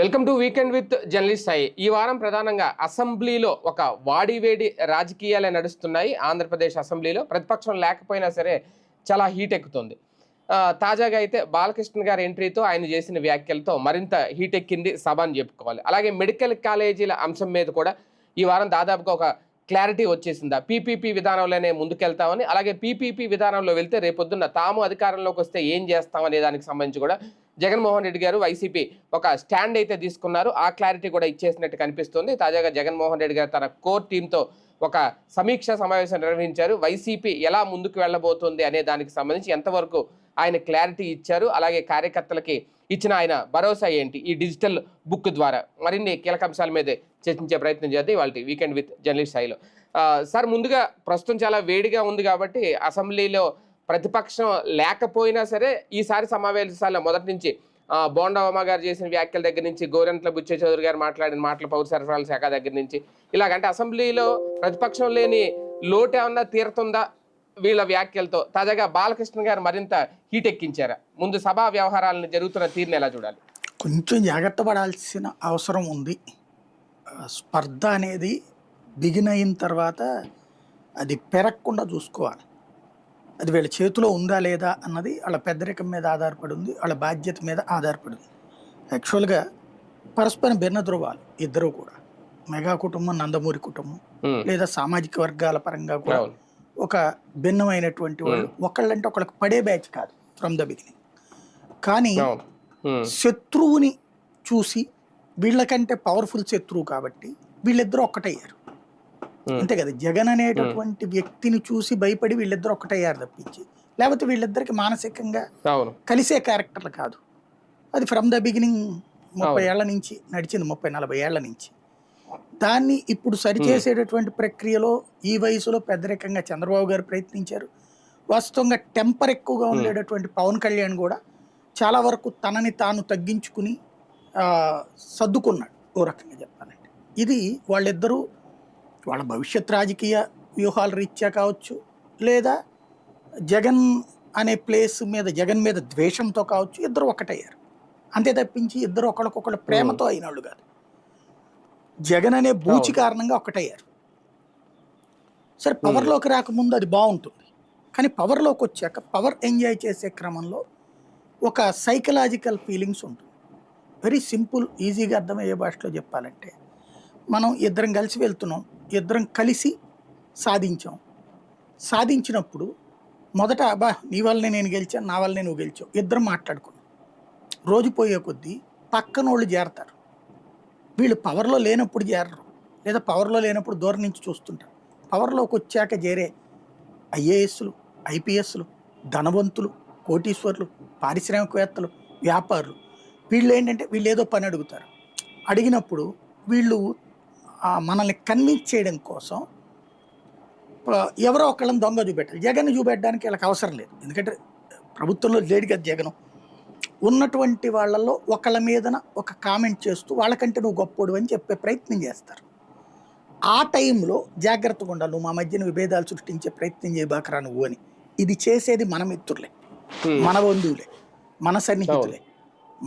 Welcome to weekend with journalist Sai. ఈ వారం ప్రధానంగా అసెంబ్లీలో ఒక వాడివేడి రాజకీయాలే నడుస్తున్నాయి. ఆంధ్రప్రదేశ్ అసెంబ్లీలో ప్రతిపక్షం లేకపోయినా సరే చాలా హీట్ ఎక్కుతుంది. తాజాగా అయితే బాలకృష్ణ గారి ఎంట్రీతో ఆయన చేసిన వ్యాఖ్యలతో మరింత హీట్ ఎక్కింది సభ అని చెప్పుకోవాలి. అలాగే మెడికల్ కాలేజీల అంశం మీద కూడా ఈ వారం దాదాపుగా ఒక క్లారిటీ వచ్చేసిందా, పీపీపీ విధానంలోనే ముందుకెళ్తామని, అలాగే పీపీపీ విధానంలో వెళ్తే రేపొద్దున్న తాము అధికారంలోకి వస్తే ఏం చేస్తామనే దానికి సంబంధించి కూడా జగన్మోహన్ రెడ్డి గారు వైసీపీ ఒక స్టాండ్ అయితే తీసుకున్నారు. ఆ క్లారిటీ కూడా ఇచ్చేసినట్టు కనిపిస్తుంది. తాజాగా జగన్మోహన్ రెడ్డి గారు తన కోర్ టీంతో ఒక సమీక్ష సమావేశం నిర్వహించారు. వైసీపీ ఎలా ముందుకు వెళ్ళబోతుంది అనే దానికి సంబంధించి ఎంతవరకు ఆయన క్లారిటీ ఇచ్చారు, అలాగే కార్యకర్తలకి ఇచ్చిన ఆయన భరోసా ఏంటి, ఈ డిజిటల్ బుక్ ద్వారా మరిన్ని కీలక అంశాల మీదే చర్చించే ప్రయత్నం చేద్దాం ఇవాళ వీకెండ్ విత్ జర్నలిస్ట్ స్థాయిలో. సార్, ముందుగా ప్రస్తుతం చాలా వేడిగా ఉంది కాబట్టి అసెంబ్లీలో ప్రతిపక్షం లేకపోయినా సరే ఈసారి సమావేశాల్లో మొదటి నుంచి బోండా ఉమా గారు చేసిన వ్యాఖ్యల దగ్గర నుంచి, గోరంట్ల బుచ్చే చౌదరి గారు మాట్లాడిన మాటలు, పౌర సరఫరాల శాఖ దగ్గర నుంచి ఇలాగంటే అసెంబ్లీలో ప్రతిపక్షం లేని లోటు ఏమన్నా తీరుతుందా వీళ్ళ వ్యాఖ్యలతో? తాజాగా బాలకృష్ణ గారు మరింత హీట్ ఎక్కించారా? ముందు సభా వ్యవహారాలను జరుగుతున్న తీరుని ఎలా చూడాలి? కొంచెం జాగ్రత్త పడాల్సిన అవసరం ఉంది. స్పర్ధ అనేది బిగిన్ అయిన తర్వాత అది పెరగకుండా చూసుకోవాలి. అది వీళ్ళ చేతిలో ఉందా లేదా అన్నది వాళ్ళ పెద్దరికం మీద ఆధారపడి ఉంది, వాళ్ళ బాధ్యత మీద ఆధారపడి ఉంది. యాక్చువల్గా పరస్పరం భిన్న ధృవాలు ఇద్దరు కూడా, మెగా కుటుంబం, నందమూరి కుటుంబం, లేదా సామాజిక వర్గాల పరంగా కూడా ఒక భిన్నమైనటువంటి వాళ్ళు. ఒకళ్ళంటే ఒకళ్ళకి పడే బ్యాచ్ కాదు ఫ్రమ్ ద బిగినింగ్. కానీ శత్రువుని చూసి వీళ్ళకంటే పవర్ఫుల్ శత్రువు కాబట్టి వీళ్ళిద్దరూ ఒక్కటయ్యారు, అంతే కదా. జగన్ అనేటటువంటి వ్యక్తిని చూసి భయపడి వీళ్ళిద్దరు ఒక్కటయ్యారు తప్పించి, లేకపోతే వీళ్ళిద్దరికి మానసికంగా కలిసే క్యారెక్టర్లు కాదు. అది ఫ్రమ్ ద బిగినింగ్ 30 ఏళ్ల నుంచి నడిచింది, 30-40 ఏళ్ల నుంచి. దాన్ని ఇప్పుడు సరిచేసేటటువంటి ప్రక్రియలో ఈ వయసులో పెద్దరికంగా చంద్రబాబు గారు ప్రయత్నించారు. వాస్తవంగా టెంపర్ ఎక్కువగా ఉండేటటువంటి పవన్ కళ్యాణ్ కూడా చాలా వరకు తనని తాను తగ్గించుకుని సర్దుకున్నాడు ఓ రకంగా చెప్పాలంటే. ఇది వాళ్ళిద్దరూ వాళ్ళ భవిష్యత్ రాజకీయ వ్యూహాల రీత్యా కావచ్చు, లేదా జగన్ అనే ప్లేస్ మీద, జగన్ మీద ద్వేషంతో కావచ్చు, ఇద్దరు ఒకటయ్యారు అంతే తప్పించి ఇద్దరు ఒకళ్ళకొకళ్ళు ప్రేమతో అయినాళ్ళు కాదు. జగన్ అనే బూచి కారణంగా ఒకటయ్యారు. సరే, పవర్లోకి రాకముందు అది బాగుంటుంది, కానీ పవర్లోకి వచ్చాక పవర్ ఎంజాయ్ చేసే క్రమంలో ఒక సైకలాజికల్ ఫీలింగ్స్ ఉంటుంది. వెరీ సింపుల్, ఈజీగా అర్థమయ్యే భాషలో చెప్పాలంటే, మనం ఇద్దరం కలిసి వెళ్తున్నాం, ఇద్దరం కలిసి సాధించినప్పుడు మొదట అబ్బా నీ వల్లనే నేను గెలిచాను, నా వల్లనే నువ్వు గెలిచావు, ఇద్దరం మాట్లాడుకున్నాం. రోజు పోయే కొద్దీ పక్కనోళ్ళు చేరతారు. వీళ్ళు పవర్లో లేనప్పుడు చేరరు, లేదా పవర్లో లేనప్పుడు దూరం నుంచి చూస్తుంటారు. పవర్లోకి వచ్చాక చేరే ఐఏఎస్లు, ఐపీఎస్లు, ధనవంతులు, కోటీశ్వర్లు, పారిశ్రామికవేత్తలు, వ్యాపారులు, వీళ్ళు ఏంటంటే వీళ్ళు ఏదో పని అడుగుతారు. అడిగినప్పుడు వీళ్ళు మనల్ని కన్విన్స్ చేయడం కోసం ఎవరో ఒకళ్ళని దొంగ చూపెట్టాలి. జగన్ చూపెట్టడానికి వీళ్ళకి అవసరం లేదు, ఎందుకంటే ప్రభుత్వంలో లేడు కదా జగన్. ఉన్నటువంటి వాళ్ళల్లో ఒకళ్ళ మీదన ఒక కామెంట్ చేస్తూ వాళ్ళకంటే నువ్వు గొప్పోడు అని చెప్పే ప్రయత్నం చేస్తారు. ఆ టైంలో జాగ్రత్తగా ఉండాలి, నువ్వు మా మధ్యన విభేదాలు సృష్టించే ప్రయత్నం చేయబాకరా నువ్వు అని. ఇది చేసేది మన మిత్రులే, మన బంధువులే, మన సన్నిహితులే,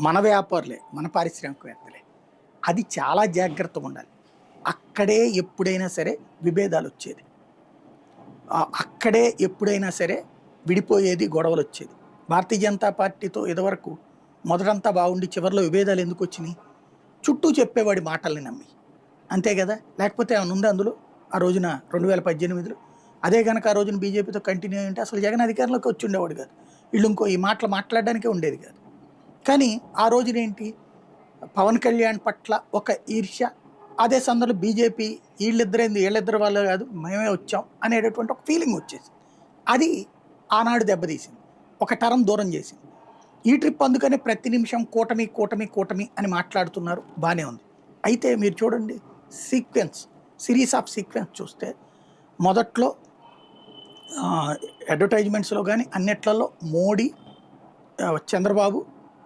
మన వ్యాపారులే, మన పారిశ్రామికవేత్తలే. అది చాలా జాగ్రత్తగా ఉండాలి. అక్కడే ఎప్పుడైనా సరే విభేదాలు వచ్చేది, అక్కడే ఎప్పుడైనా సరే విడిపోయేది, గొడవలు వచ్చేది. భారతీయ జనతా పార్టీతో ఇదివరకు మొదటంతా బాగుండి చివరిలో విభేదాలు ఎందుకు వచ్చినాయి? చుట్టూ చెప్పేవాడి మాటల్ని నమ్మి, అంతే కదా. లేకపోతే ఏమైనా ఉంది అందులో ఆ రోజున 2018లో? అదే కనుక ఆ రోజున బీజేపీతో కంటిన్యూ అయ్యింటే అసలు జగన్ అధికారంలోకి వచ్చి ఉండేవాడు కాదు, వీళ్ళు ఇంకో ఈ మాటలు మాట్లాడడానికే ఉండేది కాదు. కానీ ఆ రోజునేంటి, పవన్ కళ్యాణ్ పట్ల ఒక ఈర్ష్య, అదే సందర్భంలో బీజేపీ వీళ్ళిద్దరేంది, వీళ్ళిద్దరు వాళ్ళు కాదు మేమే వచ్చాం అనేటటువంటి ఒక ఫీలింగ్ వచ్చేసింది. అది ఆనాడు దెబ్బతీసింది, ఒక టర్మ్ దూరం చేసింది. ఈ ట్రిప్ అందుకనే ప్రతి నిమిషం కూటమి కూటమి కూటమి అని మాట్లాడుతున్నారు, బాగానే ఉంది. అయితే మీరు చూడండి, సిరీస్ ఆఫ్ సీక్వెన్స్ చూస్తే మొదట్లో అడ్వర్టైజ్మెంట్స్లో కానీ అన్నిట్లలో మోడీ, చంద్రబాబు,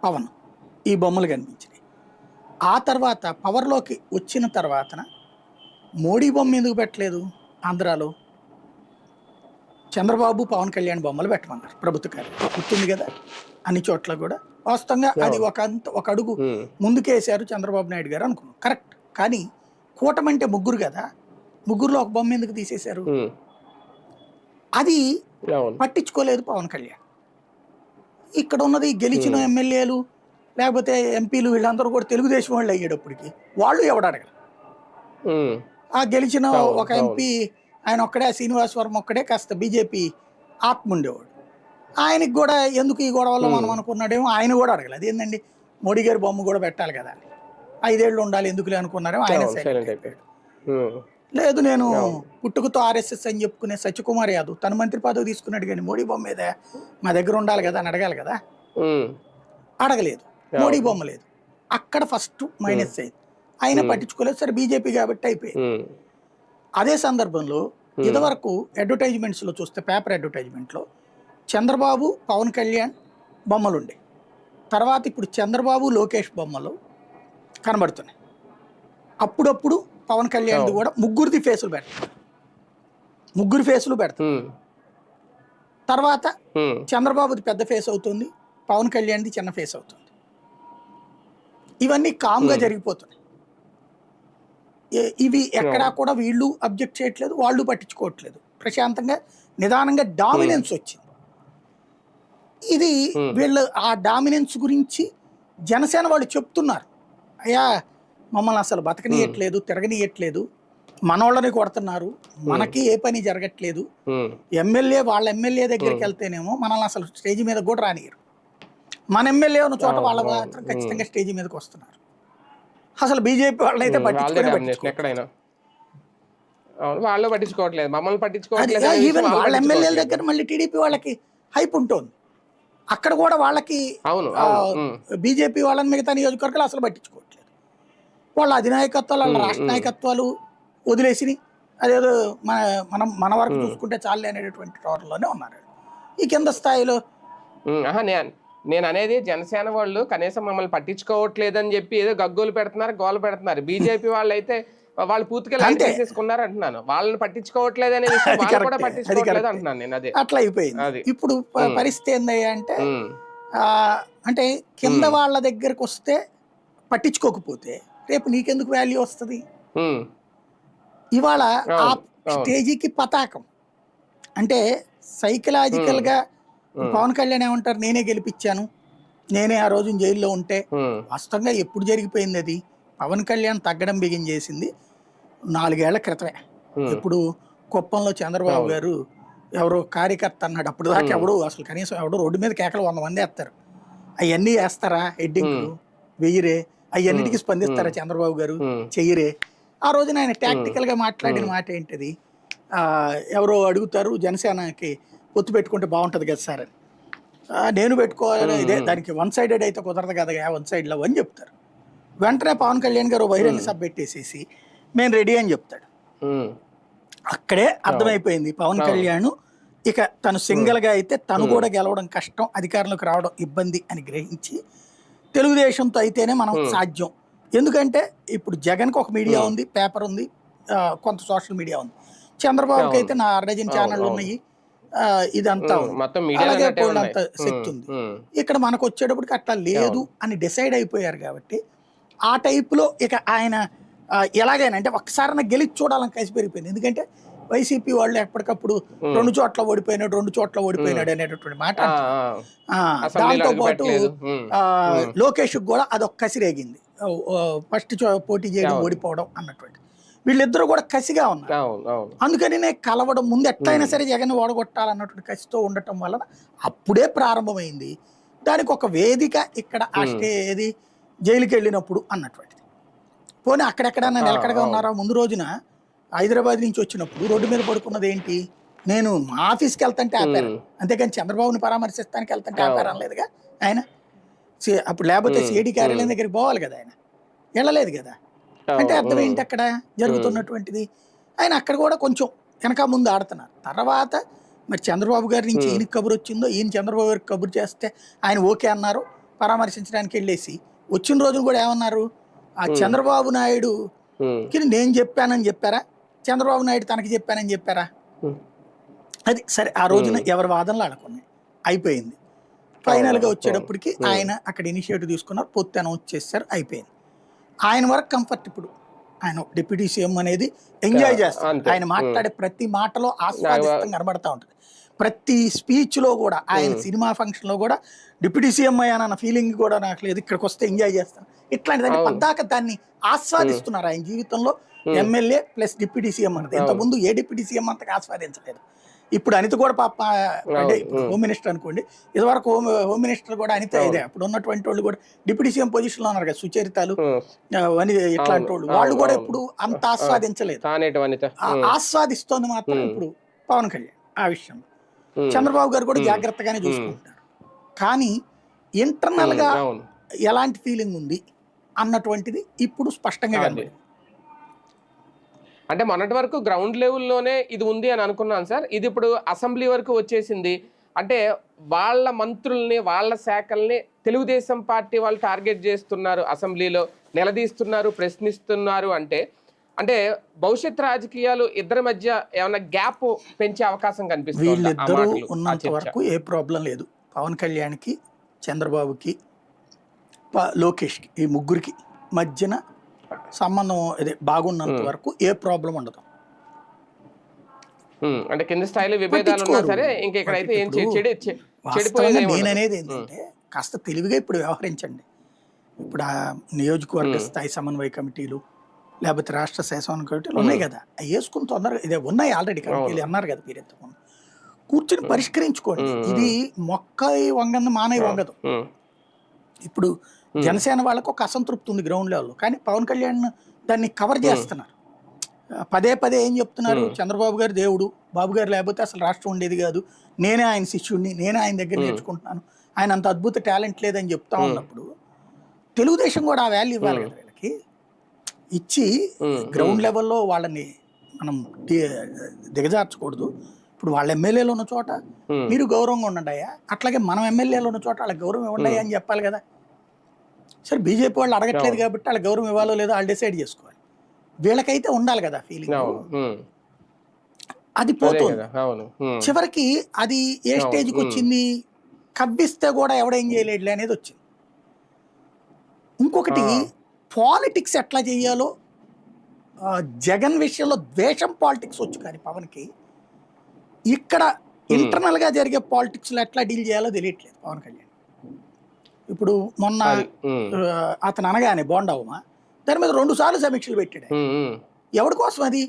పవన్ ఈ బొమ్మలు కనిపించినాయి. ఆ తర్వాత పవర్లోకి వచ్చిన తర్వాతన మోడీ బొమ్మ ఎందుకు పెట్టలేదు ఆంధ్రాలో? చంద్రబాబు పవన్ కళ్యాణ్ బొమ్మలు పెట్టమన్నారు ప్రభుత్వ కార్యాలయం, గుర్తుంది కదా. అన్ని చోట్ల కూడా వాస్తవంగా అది ఒక అడుగు ముందుకేసారు చంద్రబాబు నాయుడు గారు అనుకున్నాం, కరెక్ట్. కానీ కూటమి అంటే ముగ్గురు కదా, ముగ్గురులో ఒక బొమ్మ ఎందుకు తీసేశారు? అది పట్టించుకోలేదు పవన్ కళ్యాణ్. ఇక్కడ ఉన్నది గెలిచిన ఎమ్మెల్యేలు లేకపోతే ఎంపీలు వీళ్ళందరూ కూడా తెలుగుదేశం వాళ్ళు అయ్యేటప్పటికి వాళ్ళు ఎవడు అడగరు. ఆ గెలిచిన ఒక ఎంపీ ఆయన ఒక్కడే, శ్రీనివాసవరం ఒక్కడే కాస్త బీజేపీ ఆత్మ ఉండేవాడు. ఆయనకి కూడా ఎందుకు ఈ గొడవలో మనం అనుకున్నాడేమో, ఆయన కూడా అడగలేదు. అదేంటండి మోడీ గారి బొమ్మ కూడా పెట్టాలి కదా, 5 ఏళ్ళు ఉండాలి ఎందుకులే అనుకున్నారేమో, ఆయన సైలెంట్ అయిపోయాడు. లేదు నేను పుట్టుకతో ఆర్ఎస్ఎస్ అని చెప్పుకునే సత్యకుమార్ యాదవ్ తన మంత్రి పదవి తీసుకున్నాడు, కానీ మోడీ బొమ్మ మీద మా దగ్గర ఉండాలి కదా అని అడగాలి కదా, అడగలేదు. మోడీ బొమ్మ లేదు, అక్కడ ఫస్ట్ మైనస్ అయింది. ఆయన పట్టించుకోలేదు, సరే బీజేపీ కాబట్టి అయిపోయింది. అదే సందర్భంలో ఇదివరకు అడ్వర్టైజ్మెంట్స్లో చూస్తే, పేపర్ అడ్వర్టైజ్మెంట్లో చంద్రబాబు పవన్ కళ్యాణ్ బొమ్మలు ఉండే, తర్వాత ఇప్పుడు చంద్రబాబు లోకేష్ బొమ్మలు కనబడుతున్నాయి. అప్పుడప్పుడు పవన్ కళ్యాణ్ కూడా ముగ్గురు ఫేసులు పెడతారు. తర్వాత చంద్రబాబుది పెద్ద ఫేస్ అవుతుంది, పవన్ కళ్యాణ్ది చిన్న ఫేస్ అవుతుంది. ఇవన్నీ కామ్గా జరిగిపోతున్నాయి. ఇవి ఎక్కడా కూడా వీళ్ళు అబ్జెక్ట్ చేయట్లేదు, వాళ్ళు పట్టించుకోవట్లేదు. ప్రశాంతంగా నిదానంగా డామినెన్స్ వచ్చింది. ఇది వీళ్ళు ఆ డామినెన్స్ గురించి జనసేన వాళ్ళు చెప్తున్నారు, అయ్యా మమ్మల్ని అసలు బతకనీయట్లేదు, తిరగనీయట్లేదు, మనోళ్ళని కొడుతున్నారు, మనకి ఏ పని జరగట్లేదు. వాళ్ళ ఎమ్మెల్యే దగ్గరికి వెళ్తేనేమో మనల్ని అసలు స్టేజ్ మీద కూడా రానియరు, మన ఎమ్మెల్యే ఉన్న చోట వాళ్ళ మాత్రం ఖచ్చితంగా స్టేజ్ మీదకి వస్తున్నారు. అసలు బీజేపీ వాళ్ళైతే ఎక్కడైనా వాళ్ళు పట్టించుకోవట్లేదు, మమ్మల్ని పట్టించుకోవట్లేదు. ఈవెన్ వాళ్ళ ఎమ్మెల్యేల దగ్గర మళ్ళీ టీడీపీ వాళ్ళకి హైప్ ఉంటుంది, అక్కడ కూడా వాళ్ళకి బీజేపీ వాళ్ళని మిగతా నియోజకవర్గాలు అసలు పట్టించుకోవట్లేదు. వాళ్ళ అధినాయకత్వాలు వాళ్ళ రాష్ట్ర నాయకత్వాలు వదిలేసి అదేదో మన వరకు చూసుకుంటే చాలే అనేటటువంటి టోర్లోనే ఉన్నారు. ఈ కింద స్థాయిలో నేను అనేది జనసేన వాళ్ళు కనీసం మమ్మల్ని పట్టించుకోవట్లేదని చెప్పి ఏదో గగ్గోలు పెడుతున్నారు, గోలు పెడుతున్నారు. బీజేపీ వాళ్ళు అయితే వాళ్ళు పూర్తిగా లైట్ తీసేసుకున్నారు అంటున్నాను, వాళ్ళని పట్టించుకోవట్లేదు అనే విషయం వాళ్ళు కూడా పట్టించుకోవట్లేదు అంటున్నాను నేను. అదే అట్లా అయిపోయింది. ఇప్పుడు పరిస్థితి ఏందయ్యా అంటే కింద వాళ్ళ దగ్గరకు వస్తే పట్టించుకోకపోతే రేపు నీకెందుకు వాల్యూ వస్తుంది? ఇవాళ ఆ స్టేజీకి పతాకం అంటే సైకలాజికల్ గా పవన్ కళ్యాణ్ ఏమంటారు, నేనే గెలిపించాను, నేనే ఆ రోజు జైల్లో ఉంటే. వాస్తవంగా ఎప్పుడు జరిగిపోయింది అది? పవన్ కళ్యాణ్ తగ్గడం బిగిన్ చేసింది 4 ఏళ్ల క్రితమే. ఇప్పుడు కుప్పంలో చంద్రబాబు గారు ఎవరో కార్యకర్త అన్నాడు, అప్పుడు దాకా ఎవడు అసలు కనీసం ఎవడో రోడ్డు మీద కేకలు 100 మంది వేస్తారు, అవన్నీ వేస్తారా? హెడ్డింగ్లు వెయ్యరే, అవన్నిటికీ స్పందిస్తారా చంద్రబాబు గారు? చెయ్యరే. ఆ రోజున ఆయన టాక్టికల్ గా మాట్లాడిన మాట ఏంటిది, ఎవరో అడుగుతారు జనసేనకి పొత్తు పెట్టుకుంటే బాగుంటుంది కదా సార్ అని, నేను పెట్టుకోవాలి, ఇదే దానికి 1 సైడెడ్ అయితే కుదరదు కదా, 1 సైడ్ లవ్ అని చెప్తారు. వెంటనే పవన్ కళ్యాణ్ గారు బహిరంగ సభ పెట్టేసేసి మేము రెడీ అని చెప్తాడు. అక్కడే అర్థమైపోయింది పవన్ కళ్యాణ్ ఇక తను సింగిల్ గా అయితే తను కూడా గెలవడం కష్టం, అధికారంలోకి రావడం ఇబ్బంది అని గ్రహించి తెలుగుదేశంతో అయితేనే మనం సాధ్యం. ఎందుకంటే ఇప్పుడు జగన్కి ఒక మీడియా ఉంది, పేపర్ ఉంది, కొంత సోషల్ మీడియా ఉంది. చంద్రబాబుకి అయితే నా 6 ఛానళ్ళు ఉన్నాయి, ఇదంతా అలాగే పోయినంత శక్తి ఉంది. ఇక్కడ మనకు వచ్చేటప్పటికి అట్లా లేదు అని డిసైడ్ అయిపోయారు. కాబట్టి ఆ టైపులో ఇక ఆయన ఎలాగైనా అంటే ఒక్కసారి గెలిచి చూడాలని కలిసి పెరిగిపోయింది. ఎందుకంటే వైసీపీ వాళ్ళు ఎప్పటికప్పుడు 2 చోట్ల ఓడిపోయినాడు అనేటటువంటి మాట. దాంతో పాటు లోకేష్ కూడా అదొక కసి రేగింది, ఫస్ట్ పోటీ చేయడం ఓడిపోవడం అన్నటువంటి. వీళ్ళిద్దరూ కూడా కసిగా ఉన్నారు. అందుకని కలవడం ముందు ఎట్లయినా సరే జగన్ ఓడగొట్టాలన్నటువంటి కసితో ఉండటం వలన అప్పుడే ప్రారంభమైంది. దానికి ఒక వేదిక ఇక్కడ ఏది జైలుకి వెళ్ళినప్పుడు అన్నటువంటిది. పోనీ అక్కడెక్కడన్నా నిలకడగా ఉన్నారా? ముందు రోజున హైదరాబాద్ నుంచి వచ్చినప్పుడు రోడ్డు మీద పడుకున్నది ఏంటి, నేను మా ఆఫీస్కి వెళ్తాంటే ఆపారు, అంతేకాని చంద్రబాబుని పరామర్శిస్తానికి వెళ్తాంటే ఆపారు అనలేదు ఆయన. అప్పుడు లేకపోతే సిఐడి కార్యాలయం దగ్గరికి పోవాలి కదా, ఆయన వెళ్ళలేదు కదా. అంటే అర్థం ఏంటి అక్కడ జరుగుతున్నటువంటిది? ఆయన అక్కడ కూడా కొంచెం వెనక ముందు ఆడుతున్నారు. తర్వాత మరి చంద్రబాబు గారి నుంచి ఈయనకి కబురు వచ్చిందో, ఈయన చంద్రబాబు గారికి కబురు చేస్తే ఆయన ఓకే అన్నారు, పరామర్శించడానికి వెళ్ళేసి వచ్చిన రోజున కూడా ఏమన్నారు, ఆ చంద్రబాబు నాయుడుకి నేను చెప్పానని చెప్పారా, చంద్రబాబు నాయుడు తనకి చెప్పానని చెప్పారా? అది సరే ఆ రోజున ఎవరి వాదనలు ఆడుకున్నాయి, అయిపోయింది. ఫైనల్గా వచ్చేటప్పటికి ఆయన అక్కడ ఇనిషియేటివ్ తీసుకున్నారు, పొత్తు అనౌన్స్ చేశారు, అయిపోయింది. ఆయన వరకు కంఫర్ట్. ఇప్పుడు ఆయన డిప్యూటీ సీఎం అనేది ఎంజాయ్ చేస్తారు, ఆయన మాట్లాడే ప్రతి మాటలో ఆస్వాదిస్తం కనబడతా ఉంటుంది. ప్రతి స్పీచ్లో కూడా ఆయన సినిమా ఫంక్షన్లో కూడా డిప్యూటీ సీఎం అయ్యానన్న ఫీలింగ్ కూడా నాకు లేదు, ఇక్కడికి వస్తే ఎంజాయ్ చేస్తాను ఇట్లాంటిదంటే పద్దాక దాన్ని ఆస్వాదిస్తున్నారు. ఆయన జీవితంలో ఎమ్మెల్యే ప్లస్ డిప్యూటీ సీఎం అనేది ఇంతకుముందు ఏ డిప్యూటీ సీఎం అంతగా ఆస్వాదించలేదు. ఇప్పుడు అనిత కూడా పాప అంటే ఇప్పుడు హోమ్ మినిస్టర్ అనుకోండి, ఇదివరకు హోమ్ మినిస్టర్ కూడా అనిత ఇదే. అప్పుడు ఉన్నటువంటి వాళ్ళు కూడా డిప్యూటీ సీఎం పొజిషన్ లో ఉన్నారు కదా, సుచరితాలు అని ఇట్లాంటి వాళ్ళు కూడా ఇప్పుడు అంత ఆస్వాదించలేదు. ఆస్వాదిస్తోంది మాత్రం ఇప్పుడు పవన్ కళ్యాణ్. ఆ విషయంలో చంద్రబాబు గారు కూడా జాగ్రత్తగానే చూసుకుంటున్నారు. కానీ ఇంటర్నల్ గా ఎలాంటి ఫీలింగ్ ఉంది అన్నటువంటిది ఇప్పుడు స్పష్టంగా కనబడింది. అంటే మొన్నటి వరకు గ్రౌండ్ లెవెల్లోనే ఇది ఉంది అని అనుకున్నాను సార్, ఇది ఇప్పుడు అసెంబ్లీ వరకు వచ్చేసింది. అంటే వాళ్ళ మంత్రుల్ని వాళ్ళ శాఖల్ని తెలుగుదేశం పార్టీ వాళ్ళు టార్గెట్ చేస్తున్నారు, అసెంబ్లీలో నిలదీస్తున్నారు, ప్రశ్నిస్తున్నారు. అంటే అంటే భవిష్యత్ రాజకీయాలు ఇద్దరి మధ్య ఏమైనా గ్యాప్ పెంచే అవకాశం కనిపిస్తుంది? వీళ్ళిద్దరూ ఉన్నంత వరకు ఏ ప్రాబ్లం లేదు. పవన్ కళ్యాణ్కి, చంద్రబాబుకి, లోకేష్కి, ఈ ముగ్గురికి మధ్యన సంబంధం అదే బాగున్నంత వరకు ఏ ప్రాబ్లం ఉండదు. అంటే కింద స్థాయిలో విభేదాలు ఉన్నా సరే ఇంకా ఇక్కడైతే ఏం నేననేది ఏంటంటే కాస్త తెలివిగా ఇప్పుడు వ్యవహరించండి. ఇప్పుడు ఆ నియోజకవర్గ స్థాయి సమన్వయ కమిటీలు లేకపోతే రాష్ట్ర శాసన కమిటీలు ఉన్నాయి కదా, అవి వేసుకుని తొందరగా ఇదే ఉన్నాయి ఆల్రెడీ కమిటీలు అన్నారు కదా, మీరు ఎంతమంది కూర్చొని పరిష్కరించుకోండి. ఇది మొక్క వంగంది మానవ వంగదు. ఇప్పుడు జనసేన వాళ్ళకు ఒక అసంతృప్తి ఉంది గ్రౌండ్ లెవెల్లో, కానీ పవన్ కళ్యాణ్ దాన్ని కవర్ చేస్తున్నారు. పదే పదే ఏం చెప్తున్నారు, చంద్రబాబు గారు దేవుడు, బాబు గారు లేకపోతే అసలు రాష్ట్రం ఉండేది కాదు, నేనే ఆయన శిష్యుడిని, నేనే ఆయన దగ్గర నేర్చుకుంటున్నాను, ఆయన అంత అద్భుత టాలెంట్ లేదని చెప్తా ఉన్నప్పుడు తెలుగుదేశం కూడా ఆ వాల్యూ ఇవ్వాలి కదా వీళ్ళకి. ఇచ్చి గ్రౌండ్ లెవెల్లో వాళ్ళని మనం దిగజార్చకూడదు. ఇప్పుడు వాళ్ళ ఎమ్మెల్యేలు ఉన్న చోట మీరు గౌరవంగా ఉండండియా, అట్లాగే మనం ఎమ్మెల్యేలు ఉన్న చోట వాళ్ళకి గౌరవం ఇవ్వండి అని చెప్పాలి కదా. సరే బీజేపీ వాళ్ళు అడగట్లేదు కాబట్టి వాళ్ళ గౌరవం ఇవ్వాలో లేదో వాళ్ళు డిసైడ్ చేసుకోవాలి. వీళ్ళకైతే ఉండాలి కదా ఫీలింగ్, అది పోతుంది. చివరికి అది ఏ స్టేజ్కి వచ్చింది, కవ్విస్తే కూడా ఎవడేం చేయలేడులే అనేది వచ్చింది. ఇంకొకటి పాలిటిక్స్ ఎట్లా చేయాలో, జగన్ విషయంలో ద్వేషం పాలిటిక్స్ వచ్చు, కానీ పవన్కి ఇక్కడ ఇంటర్నల్గా జరిగే పాలిటిక్స్లో ఎట్లా డీల్ చేయాలో తెలియట్లేదు పవన్ కళ్యాణ్. ఇప్పుడు మొన్న అతను అనగానే బోండావుమా దాని మీద 2 సార్లు సమీక్షలు పెట్టాడు. ఎవరి కోసం అది?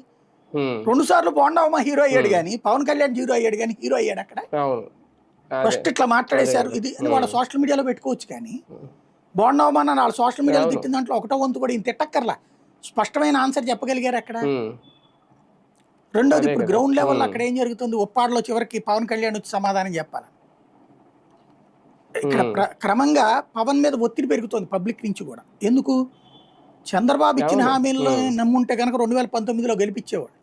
2 సార్లు బోండావుమా హీరో అయ్యాడు కానీ పవన్ కళ్యాణ్ జీరో అయ్యాడు కానీ హీరో అయ్యాడు అక్కడ. ఫస్ట్ ఇట్లా మాట్లాడేశారు, ఇది వాళ్ళ సోషల్ మీడియాలో పెట్టుకోవచ్చు, కానీ బోండావుమా అని వాళ్ళ సోషల్ మీడియాలో తిట్టిన దాంట్లో 1వ వంతు కూడా ఇంత తిట్టక్కర్లా, స్పష్టమైన ఆన్సర్ చెప్పగలిగారు అక్కడ. రెండోది ఇప్పుడు గ్రౌండ్ లెవెల్లో అక్కడ ఏం జరుగుతుంది, ఉప్పాడలో చివరికి పవన్ కళ్యాణ్ వచ్చి సమాధానం చెప్పాలి. ఇక్కడ క్రమంగా పవన్ మీద ఒత్తిడి పెరుగుతోంది పబ్లిక్ నుంచి కూడా. ఎందుకు? చంద్రబాబు ఇచ్చిన హామీలను నమ్ముంటే కనుక 2019లో గెలిపించేవాడు.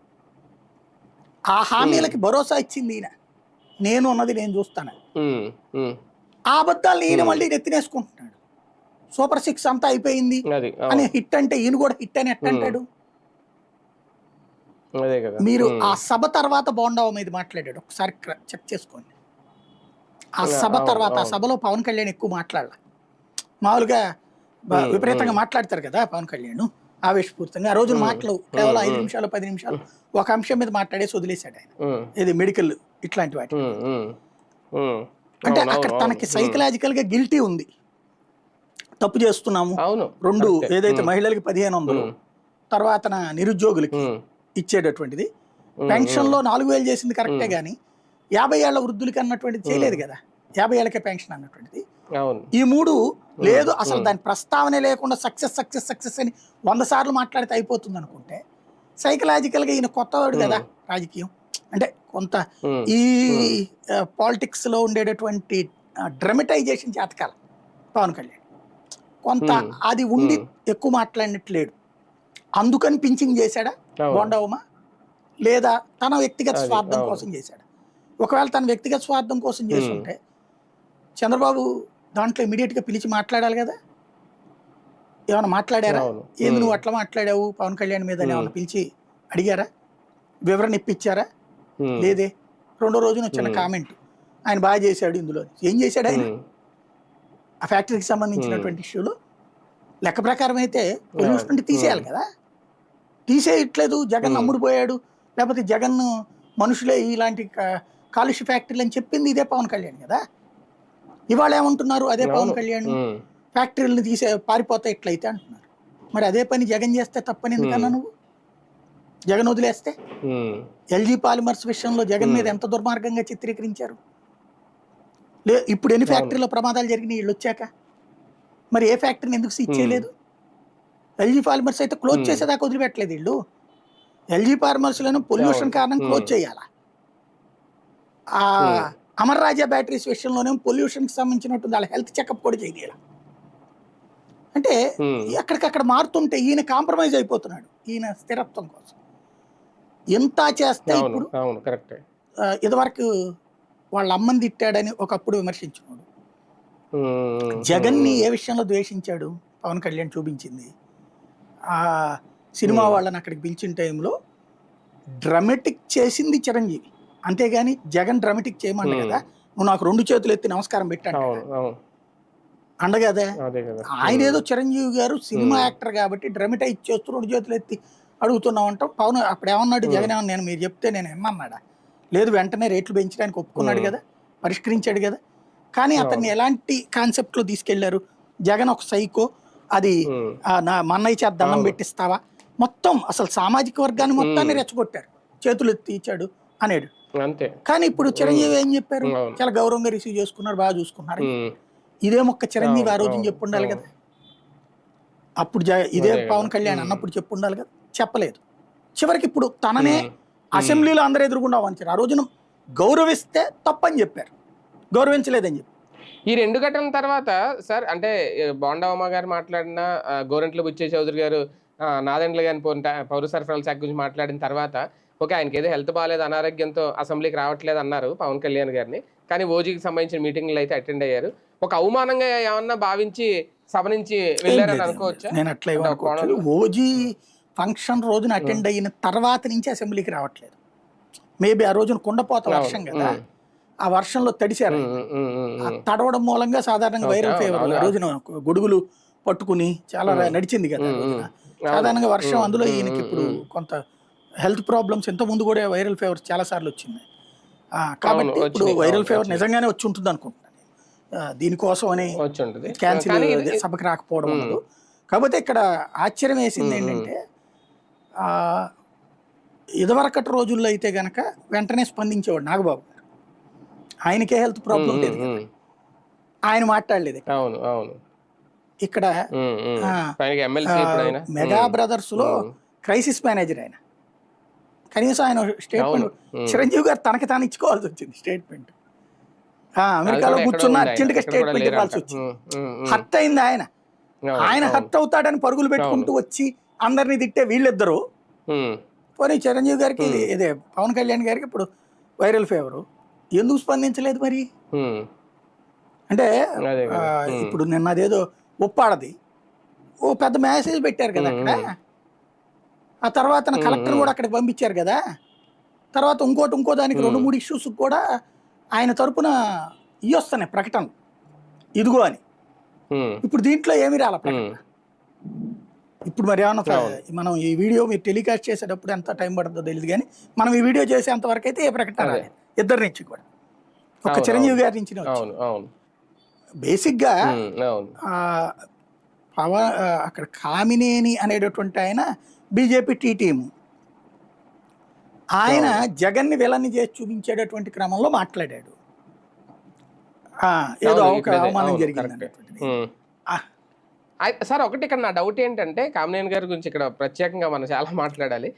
ఆ హామీలకి భరోసా ఇచ్చింది ఈయన, నేను ఉన్నది నేను చూస్తాను. ఆ అబద్ధాలు ఈయన మళ్ళీ నెత్తినేసుకుంటున్నాడు. సూపర్ 6 అంతా అయిపోయింది అని హిట్ అంటే ఈయన కూడా హిట్ అని ఎట్టంటాడు? మీరు ఆ సభ తర్వాత బోండావ మీద మాట్లాడాడు, ఒకసారి చెక్ చేసుకోండి. ఆ సభ తర్వాత, ఆ సభలో పవన్ కళ్యాణ్ ఎక్కువ మాట్లాడాల. మామూలుగా విపరీతంగా మాట్లాడతారు కదా పవన్ కళ్యాణ్ ఆవేశపూరితంగా. ఆ రోజు మాటలు కేవలం 5 నిమిషాలు 10 నిమిషాలు ఒక అంశం మీద మాట్లాడేసి వదిలేశాడు ఆయన, ఇది మెడికల్ ఇట్లాంటి వాటి. అంటే అక్కడ తనకి సైకలాజికల్ గా గిల్టీ ఉంది, తప్పు చేస్తున్నాము. 2 ఏదైతే మహిళలకి 1500 తర్వాత నిరుద్యోగులకి ఇచ్చేటటువంటిది, పెన్షన్ లో 4000 చేసింది కరెక్టే గానీ 50 ఏళ్ల వృద్ధులకి అన్నటువంటిది చేయలేదు కదా, 50 ఏళ్ళకే పెన్షన్ అన్నటువంటిది. ఈ 3 లేదు, అసలు దాని ప్రస్తావనే లేకుండా సక్సెస్ అని 100 సార్లు మాట్లాడితే అయిపోతుంది అనుకుంటే, సైకలాజికల్ గా ఈయన కొత్తవాడు కదా రాజకీయం అంటే, కొంత ఈ పాలిటిక్స్ లో ఉండేటటువంటి డ్రమటైజేషన్ చేతకాల పవన్ కళ్యాణ్ కొంత అది ఉండి ఎక్కువ మాట్లాడినట్లేడు. అందుకని పించింగ్ చేశాడా బోండావుమా, లేదా తన వ్యక్తిగత స్వార్థం కోసం చేశాడా? ఒకవేళ తన వ్యక్తిగత స్వార్థం కోసం చేస్తుంటే చంద్రబాబు దాంట్లో ఇమీడియట్గా పిలిచి మాట్లాడాలి కదా. ఏమైనా మాట్లాడారా? ఏంది నువ్వు అట్లా మాట్లాడావు పవన్ కళ్యాణ్ మీద ఏమైనా పిలిచి అడిగారా? వివరణ ఇప్పించారా? లేదే. రెండో రోజున వచ్చిన కామెంట్ ఆయన బాగా చేశాడు ఇందులో. ఏం చేశాడు ఆయన ఆ ఫ్యాక్టరీకి సంబంధించినటువంటి ఇష్యూలో? లెక్క ప్రకారం అయితే పొల్యూషన్ అంటే తీసేయాలి కదా, తీసేయట్లేదు. జగన్ అమ్ముడు పోయాడు, లేకపోతే జగన్ మనుషులే ఇలాంటి కాలుష్య ఫ్యాక్టరీలు అని చెప్పింది ఇదే పవన్ కళ్యాణ్ కదా. ఇవాళ ఏమంటున్నారు అదే పవన్ కళ్యాణ్, ఫ్యాక్టరీలను పారిపోతే ఎట్లయితే అంటున్నారు. మరి అదే పని జగన్ చేస్తే తప్పని ఎందుకన్నా నువ్వు? జగన్ వదిలేస్తే ఎల్జీ పాలిమర్స్ విషయంలో జగన్ మీద ఎంత దుర్మార్గంగా చిత్రీకరించారు. ఇప్పుడు ఎన్ని ఫ్యాక్టరీలో ప్రమాదాలు జరిగినాయి వీళ్ళు వచ్చాక? మరి ఏ ఫ్యాక్టరీని ఎందుకు సీజ్ చేయలేదు? ఎల్జీ పాలిమర్స్ అయితే క్లోజ్ చేసేదాకా వదిలిపెట్టలేదు వీళ్ళు. ఎల్జీ పాలిమర్స్లోనూ పొల్యూషన్ కారణం క్లోజ్ చేయాలా. ఆ అమర్ రాజా బ్యాటరీస్ విషయంలోనే పొల్యూషన్కి సంబంధించినట్టు వాళ్ళ హెల్త్ చెకప్ కూడా చేయాలి. అంటే ఎక్కడికక్కడ మారుతుంటే ఈయన కాంప్రమైజ్ అయిపోతున్నాడు ఈయన స్థిరత్వం కోసం. ఎంత చేస్తే ఇప్పుడు ఇదివరకు వాళ్ళ అమ్మని తిట్టాడని ఒకప్పుడు విమర్శించినాడు. జగన్ని ఏ విషయంలో ద్వేషించాడు పవన్ కళ్యాణ్ చూపించింది. ఆ సినిమా వాళ్ళని అక్కడికి పిలిచిన టైంలో డ్రామాటిక్ చేసింది చిరంజీవి, అంతేగాని జగన్ డ్రామాటిక్ చేయమంట కదా. నువ్వు నాకు 2 చేతులు ఎత్తి నమస్కారం పెట్టాను అండగదా. ఆయన ఏదో చిరంజీవి గారు సినిమా యాక్టర్ కాబట్టి డ్రామాటైజ్ చేస్తూ 2 చేతులు ఎత్తి అడుగుతున్నావు అంటాం. పవన్ అప్పుడు ఏమన్నాడు జగన్? ఏమన్నా నేను మీరు చెప్తే నేను ఏమన్నాడా? లేదు, వెంటనే రేట్లు పెంచడానికి ఒప్పుకున్నాడు కదా, పరిష్కరించాడు కదా. కానీ అతన్ని ఎలాంటి కాన్సెప్ట్లో తీసుకెళ్లారు? జగన్ ఒక సైకో, అది నా మన్నయ్య చేత దండం పెట్టిస్తావా, మొత్తం అసలు సామాజిక వర్గాన్ని మొత్తాన్ని రెచ్చగొట్టారు, చేతులు ఎత్తి ఇచ్చాడు అనేడు. కానీ ఇప్పుడు చిరంజీవి ఏం చెప్పారు? చాలా గౌరవంగా రిసీవ్ చేసుకున్నారు, బాగా చూసుకున్నారు. ఇదే మొక్క చిరంజీవి ఆ రోజున చెప్పు ఉండాలి కదా. అప్పుడు ఇదే పవన్ కళ్యాణ్ అన్నప్పుడు చెప్పు ఉండాలి కదా, చెప్పలేదు. చివరికి ఇప్పుడు తననే అసెంబ్లీలో అందరూ ఎదురుకుండా వంచారు. ఆ రోజున గౌరవిస్తే తప్పని చెప్పారు, గౌరవించలేదని చెప్పి. ఈ 2 ఘటనల తర్వాత సార్, అంటే బోండావమ్మ గారు మాట్లాడిన, గోరంట్ల బుచ్చయ్య చౌదరి గారు నాదెండ్ల గారిని పౌర సరఫరాల శాఖ గురించి మాట్లాడిన తర్వాత, ఓకే ఆయనకి ఏదో హెల్త్ బాగాలేదు, అనారోగ్యంతో అసెంబ్లీకి రావట్లేదు అన్నారు పవన్ కళ్యాణ్ గారిని. కానీ ఓజీకి సంబంధించిన మీటింగ్లు అయితే అటెండ్ అయ్యారు. ఒక అవమానంగా ఏమన్నా భావించి సభ నుంచి వెళ్ళారని అనుకోవచ్చా? నేను అట్లా ఓజీ ఫంక్షన్ రోజున అటెండ్ అయిన తర్వాత నుంచి అసెంబ్లీకి రావట్లేదు. మేబీ ఆ రోజున కుండపోత వర్షం కదా, ఆ వర్షంలో తడిశారు. తడవడం మూలంగా సాధారణంగా వైరల్ ఫీవర్ ఆ రోజున గొడుగులు పట్టుకుని చాలా నడిచింది కదా. సాధారణంగా వర్షం, అందులో ఈయనకి ఇప్పుడు కొంత హెల్త్ ప్రాబ్లమ్స్, ఎంతో ముందు కూడా వైరల్ ఫీవర్ చాలా సార్లు వచ్చింది. కాబట్టి ఇప్పుడు వైరల్ ఫీవర్ నిజంగానే వచ్చి ఉంటుంది అనుకుంటున్నాను. దీనికోసం అని క్యాన్సిల్ సభకు రాకపోవడం ఉండదు. కాకపోతే ఇక్కడ ఆశ్చర్యం వేసింది ఏంటంటే, ఇదివరకటి రోజుల్లో అయితే గనక వెంటనే స్పందించేవాడు నాగబాబు గారు. ఆయనకే హెల్త్ ప్రాబ్లం లేదు, ఆయన మాట్లాడలేదు. ఇక్కడ మెగా బ్రదర్స్ లో క్రైసిస్ మేనేజర్ ఆయన. కనీసం ఆయన స్టేట్మెంట్ చిరంజీవి గారు తనకి తాను ఇచ్చుకోవాల్సి వచ్చింది స్టేట్మెంట్. అమెరికాలో కూర్చున్న అర్జెంట్గా స్టేట్మెంట్ ఇవ్వాల్సి వచ్చింది. హర్ట్ అయింది ఆయన. ఆయన హర్ట్ అవుతాడని పరుగులు పెట్టుకుంటూ వచ్చి అందరినీ తిట్టే వీళ్ళిద్దరూ, పోనీ చిరంజీవి గారికి ఇదే పవన్ కళ్యాణ్ గారికి ఇప్పుడు వైరల్ ఫీవర్, ఎందుకు స్పందించలేదు మరి? అంటే ఇప్పుడు నిన్న అదేదో ఉప్పాడది ఓ పెద్ద మెసేజ్ పెట్టారు కదా అక్కడ. ఆ తర్వాత కలెక్టర్ కూడా అక్కడికి పంపించారు కదా. తర్వాత ఇంకో దానికి 2-3 ఇష్యూస్ కూడా ఆయన తరపున వస్తున్నాయి ప్రకటనలు, ఇదిగో అని. ఇప్పుడు దీంట్లో ఏమి రాల ప్రకటన. ఇప్పుడు మరి ఏమన్నా మనం ఈ వీడియో మీరు టెలికాస్ట్ చేసేటప్పుడు ఎంత టైం పడుతుందో తెలియదు, కానీ మనం ఈ వీడియో చేసేంత వరకు అయితే ఏ ప్రకటన రాలేదు ఇద్దరి నుంచి కూడా. ఒక చిరంజీవి గారి నుంచి బేసిక్గా అక్కడ కామినేని అనేటటువంటి ఆయన బీజేపీ టీ టీము, ఆయన జగన్ని విలన్ని చేసి చూపించేటటువంటి క్రమంలో మాట్లాడాడు. ఏదో ఒక అవమానం జరిగింది సార్. ఒకటి ఇక్కడ నా డౌట్ ఏంటంటే, కామినేని గారి గురించి ఇక్కడ ప్రత్యేకంగా మనం చాలా మాట్లాడాలి.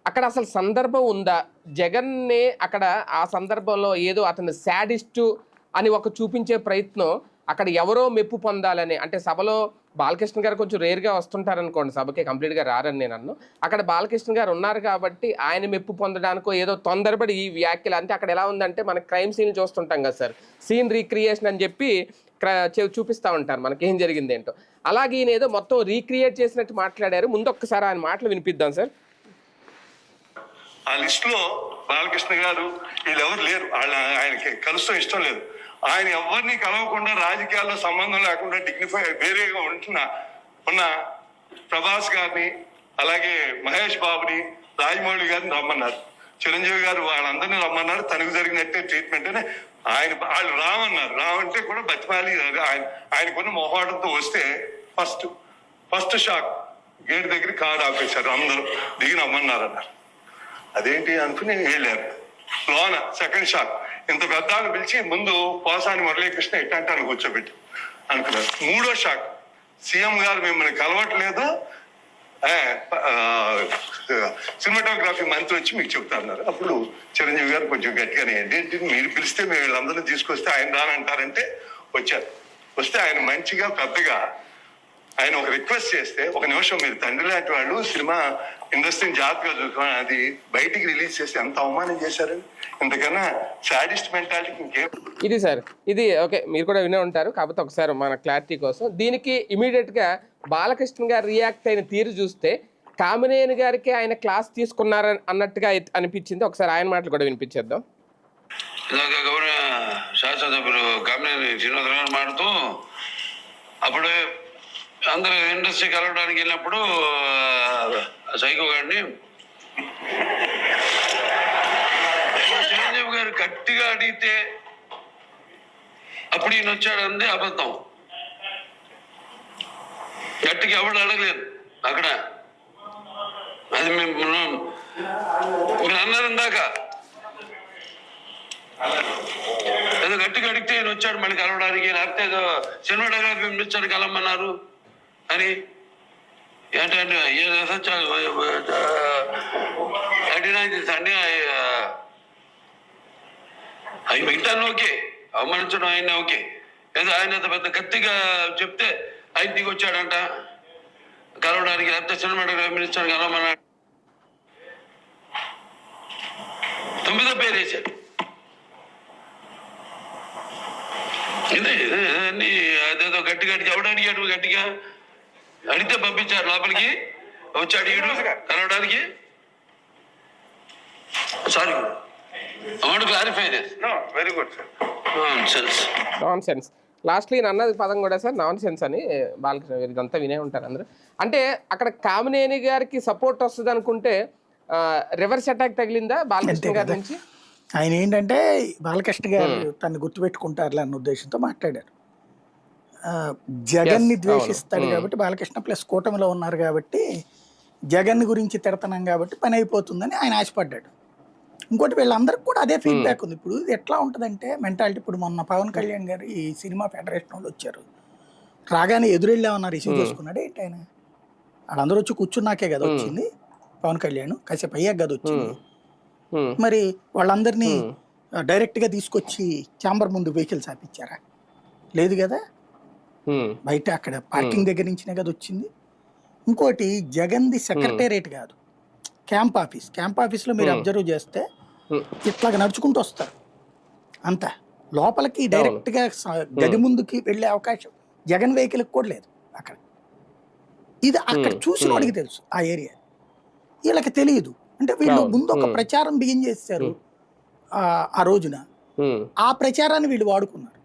అక్కడ అసలు సందర్భం ఉందా? జగన్నే అక్కడ ఆ సందర్భంలో ఏదో అతను శాడిస్టు అని ఒక చూపించే ప్రయత్నం, అక్కడ ఎవరో మెప్పు పొందాలని, అంటే సభలో బాలకృష్ణ గారు కొంచెం రేర్గా వస్తుంటారనుకోండి, సభకి కంప్లీట్గా రారని నేను అన్ను. అక్కడ బాలకృష్ణ గారు ఉన్నారు కాబట్టి ఆయన మెప్పు పొందడానికో ఏదో తొందరపడి ఈ వ్యాఖ్యలు. అంటే అక్కడ ఎలా ఉందంటే, మనకి క్రైమ్ సీన్ చూస్తుంటాం కదా సార్, సీన్ రీక్రియేషన్ అని చెప్పి చూపిస్తూ ఉంటారు మనకి ఏం జరిగింది ఏంటో. అలాగే ఈయన ఏదో మొత్తం రీక్రియేట్ చేసినట్టు మాట్లాడారు. ముందు ఒక్కసారి ఆయన మాటలు వినిపిద్దాం సార్. ఆ లిస్ట్ లో బాలకృష్ణ గారు వీళ్ళెవరు లేరు. ఆయనకి కలుస్తాం ఇష్టం లేదు. ఆయన ఎవరిని కలవకుండా రాజకీయాల్లో సంబంధం లేకుండా డిగ్నిఫై వేరేగా ఉన్న ప్రభాస్ గారిని, అలాగే మహేష్ బాబుని, రాజమౌళి గారిని రమ్మన్నారు. చిరంజీవి గారు వాళ్ళందరినీ రమ్మన్నారు. తనకు జరిగినట్టే ట్రీట్మెంట్ అని వాళ్ళు రామన్నారు. రావంటే కూడా బతిమాలి ఆయనకున్న మొహాటంతో వస్తే ఫస్ట్ షాక్ గేట్ దగ్గర కారు ఆపేశారు. అందరూ దిగి రమ్మన్నారు అన్నారు. అదేంటి అనుకుని వెళ్ళారు. లోన సెకండ్ షాక్ ఇంత పెద్ద పిలిచి ముందు పోసాని మురళీకృష్ణ ఎట్టంటాను కూర్చోబెట్టి అనుకున్నారు. మూడో షాక్ సీఎం గారు మిమ్మల్ని కలవట్లేదు, సినిమాటోగ్రఫీ మంత్రి వచ్చి మీకు చెప్తారన్నారు. అప్పుడు చిరంజీవి గారు కొంచెం గట్టిగానే ఏంటి మీరు పిలిస్తే మేము వీళ్ళందరినీ తీసుకొస్తే ఆయన రానంటారంటే వచ్చారు. వస్తే ఆయన మంచిగా పెద్దగా ఆయన ఒక రిక్వెస్ట్ చేస్తే, ఒక నిమిషం మీరు తండ్రి లాంటి వాళ్ళు సినిమా ఇండస్ట్రీని జాగ్రత్తగా చూసుకోవాలి, అది బయటికి రిలీజ్ చేసి ఎంత అవమానం చేశారు. ఇంతకన్నా సాడిస్ట్ మెంటాలిటీ ఇంకేం. ఇది సార్, ఇది ఓకే, మీరు కూడా వినే ఉంటారు. కాకపోతే ఒకసారి మన క్లారిటీ కోసం దీనికి ఇమీడియట్గా బాలకృష్ణ గారు రియాక్ట్ అయిన తీరు చూస్తే కామినేని గారికి ఆయన క్లాస్ తీసుకున్నారని అన్నట్టుగా అనిపించింది. ఒకసారి ఆయన మాటలు కూడా వినిపించేద్దాం. గౌరవ శాసనసభ్యులు కామినేని శ్రీనివాసరావు గారు మాట్లాడుతూ, అప్పుడు అందరూ ఇండస్ట్రీ కలవడానికి వెళ్ళినప్పుడు సైకో గారిని చిరంజీవి గారు గట్టిగా అడిగితే అప్పుడు ఈయన వచ్చాడంది అబద్ధం. గట్టిగా ఎవడు అడగలేదు అక్కడ. అది మీరు అన్నారు ఇందాక, ఏదో గట్టిగా అడిగితే ఈయన వచ్చాడు మళ్ళీ కలవడానికి, లేకపోతే ఏదో సినిమాటోగ్రఫీ వచ్చాడు కలవమన్నారు అని. ఏంటంటే అడిగినా అండి అవి మిగతాను ఓకే, అవమానించడం ఆయన ఓకే, ఏదో ఆయన పెద్ద గట్టిగా చెప్తే ఆయన దిగి వచ్చాడంట కలవడానికి, లేకపోతే సినిమాటోగ్రఫీ మినిస్టర్ కలవమన్నాడు. 9వ పేరు వేశాడు. ఇదే అదేదో గట్టిగా ఎవడు అడిగాడు, గట్టిగా అడిగితే పంపించారు లోపలికి, వచ్చి అడిగాడు కలవడానికి. Sorry, clarify very good non sense. Lastly నేను అన్నది పదం కూడా సార్ నాన్ సెన్స్ అని. బాలకృష్ణ గారు ఇదంతా వినే ఉంటారు అందరూ. అంటే అక్కడ కామినేని గారికి సపోర్ట్ వస్తుంది అనుకుంటే రివర్స్ అటాక్ తగిలిందా బాలకృష్ణ గారి నుంచి? ఆయన ఏంటంటే బాలకృష్ణ గారు తను గుర్తుపెట్టుకుంటారులే అన్న ఉద్దేశంతో మాట్లాడారు. జగన్ని ద్వేషిస్తాడు కాబట్టి బాలకృష్ణ ప్లస్ కూటమిలో ఉన్నారు కాబట్టి జగన్ గురించి తిడతన్నాం కాబట్టి పని అయిపోతుందని ఆయన ఆశపడ్డాడు. ఇంకోటి వీళ్ళందరికీ కూడా అదే ఫీడ్బ్యాక్ ఉంది. ఇప్పుడు ఎట్లా ఉంటుందంటే మెంటాలిటీ, ఇప్పుడు మొన్న పవన్ కళ్యాణ్ గారు ఈ సినిమా ఫెడరేషన్ వాళ్ళు వచ్చారు, రాగానే ఎదురెళ్ళామన్నారు, రిసీవ్ చేసుకున్నాడు ఏంటి ఆయన? వాళ్ళందరూ వచ్చి కూర్చున్నాకే కదా వచ్చింది పవన్ కళ్యాణ్, కాసేపు అయ్యాక కదా వచ్చింది. మరి వాళ్ళందరినీ డైరెక్ట్గా తీసుకొచ్చి ఛాంబర్ ముందు వెహికల్స్ ఆపించారా? లేదు కదా, బయట అక్కడ పార్కింగ్ దగ్గర నుంచినే కదా వచ్చింది. ఇంకోటి జగన్ది సెక్రటేరియట్ కాదు, క్యాంప్ ఆఫీస్. క్యాంప్ ఆఫీస్లో మీరు అబ్జర్వ్ చేస్తే ఇట్లాగ నడుచుకుంటూ వస్తారు అంతా. లోపలికి డైరెక్ట్గా గది ముందుకి వెళ్ళే అవకాశం జగన్ వెహికల్కి కూడా లేదు అక్కడ. ఇది అక్కడ చూసిన వాడికి తెలుసు ఆ ఏరియా, వీళ్ళకి తెలియదు. అంటే వీళ్ళు ముందు ఒక ప్రచారం బిగిన్ చేశారు ఆ రోజున, ఆ ప్రచారాన్ని వీళ్ళు వాడుకున్నారు.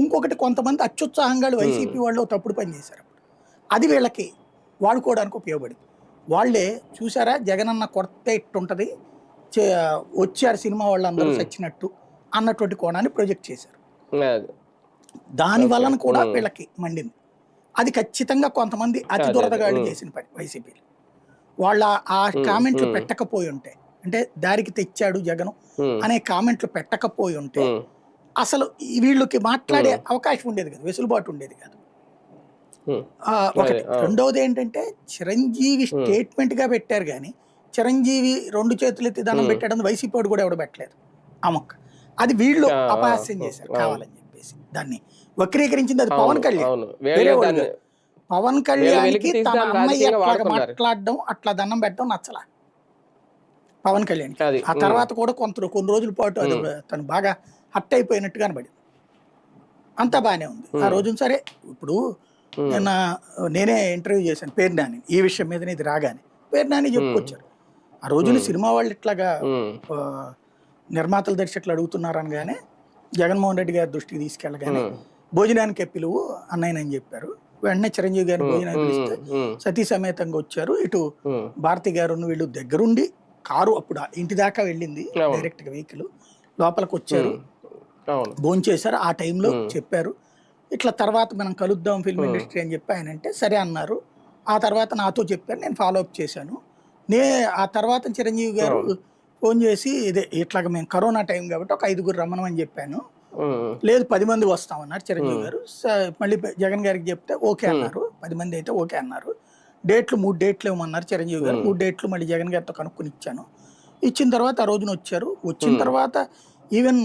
ఇంకొకటి కొంతమంది అత్యుత్సాహంగా వైసీపీ వాళ్ళు తప్పుడు పని చేశారు, అది వీళ్ళకి వాడుకోవడానికి ఉపయోగపడింది. వాళ్ళే చూసారా జగనన్న కొత్త ఇట్టుంటది, వచ్చారు సినిమా వాళ్ళందరూ చచ్చినట్టు అన్నటువంటి కోణాన్ని ప్రొజెక్ట్ చేశారు. దాని వలన కూడా వీళ్ళకి మండింది. అది ఖచ్చితంగా కొంతమంది అతి దురదగాళ్ళు చేసిన పని. వైసీపీ వాళ్ళ ఆ కామెంట్లు పెట్టకపోయి ఉంటే, అంటే దారికి తెచ్చాడు జగన్ అనే కామెంట్లు పెట్టకపోయి ఉంటే అసలు వీళ్ళకి మాట్లాడే అవకాశం ఉండేది కదా, వెసులుబాటు ఉండేది కాదు. ఒకటి. రెండవది ఏంటంటే చిరంజీవి స్టేట్మెంట్ గా పెట్టారు కానీ చిరంజీవి 2 చేతులు ఎత్తి దండం పెట్టాడు వైసీపీ వాడు కూడా ఎవడు పెట్టలేదు ఆ మొక్క. అది వీళ్ళు అపహాస్యం చేశారు కావాలని చెప్పేసి, దాన్ని వక్రీకరించింది అది పవన్ కళ్యాణ్. పవన్ కళ్యాణ్కి తన అన్నయ్య అట్లా మాట్లాడడం, అట్లా దండం పెట్టడం నచ్చలా పవన్ కళ్యాణ్. ఆ తర్వాత కూడా కొన్ని రోజుల పాటు అది తను బాగా హట్ అయిపోయినట్టుగా కనబడింది. అంతా బాగానే ఉంది ఆ రోజున. సరే, ఇప్పుడు నేనే ఇంటర్వ్యూ చేశాను పేర్నాని ఈ విషయం మీద, ఇది రాగానే పేర్నాని చెప్పుకొచ్చారు. ఆ రోజున సినిమా వాళ్ళు ఇట్లాగా ఉమ్, ఆ, నిర్మాతల దర్శకులు అడుగుతున్నారు అనగానే జగన్మోహన్ రెడ్డి గారి దృష్టికి తీసుకెళ్ళగానే ఉమ్, భోజనానికి పిలువు అన్నయ్యనని చెప్పారు. వెంటనే చిరంజీవి గారిని భోజనానికి పిలిస్తే సతీ సమేతంగా వచ్చారు. ఇటు భారతి గారు వీళ్ళు దగ్గరుండి కారు అప్పుడు ఆ ఇంటి దాకా వెళ్ళింది అవును. డైరెక్ట్గా వెహికల్, లోపలికి వచ్చారు, అవును. భోంచేశారు. ఆ టైంలో చెప్పారు ఇట్లా తర్వాత మనం కలుద్దాం ఫిల్మ్ ఇండస్ట్రీ అని చెప్పి ఆయన అంటే సరే అన్నారు. ఆ తర్వాత నాతో చెప్పారు, నేను ఫాలో అప్ చేశాను. ఆ తర్వాత చిరంజీవి గారు ఫోన్ చేసి ఇదే ఇట్లాగ మేము కరోనా టైం కాబట్టి ఒక 5గురు రమ్మనమని చెప్పాను. లేదు 10 మంది వస్తామన్నారు చిరంజీవి గారు. మళ్ళీ జగన్ గారికి చెప్తే ఓకే అన్నారు. 10 మంది అయితే ఓకే అన్నారు. డేట్లు 3 డేట్లు ఇవ్వమన్నారు చిరంజీవి గారు. 3 డేట్లు మళ్ళీ జగన్ గారితో కనుక్కొని ఇచ్చాను. ఇచ్చిన తర్వాత ఆ రోజున వచ్చారు. వచ్చిన తర్వాత ఈవెన్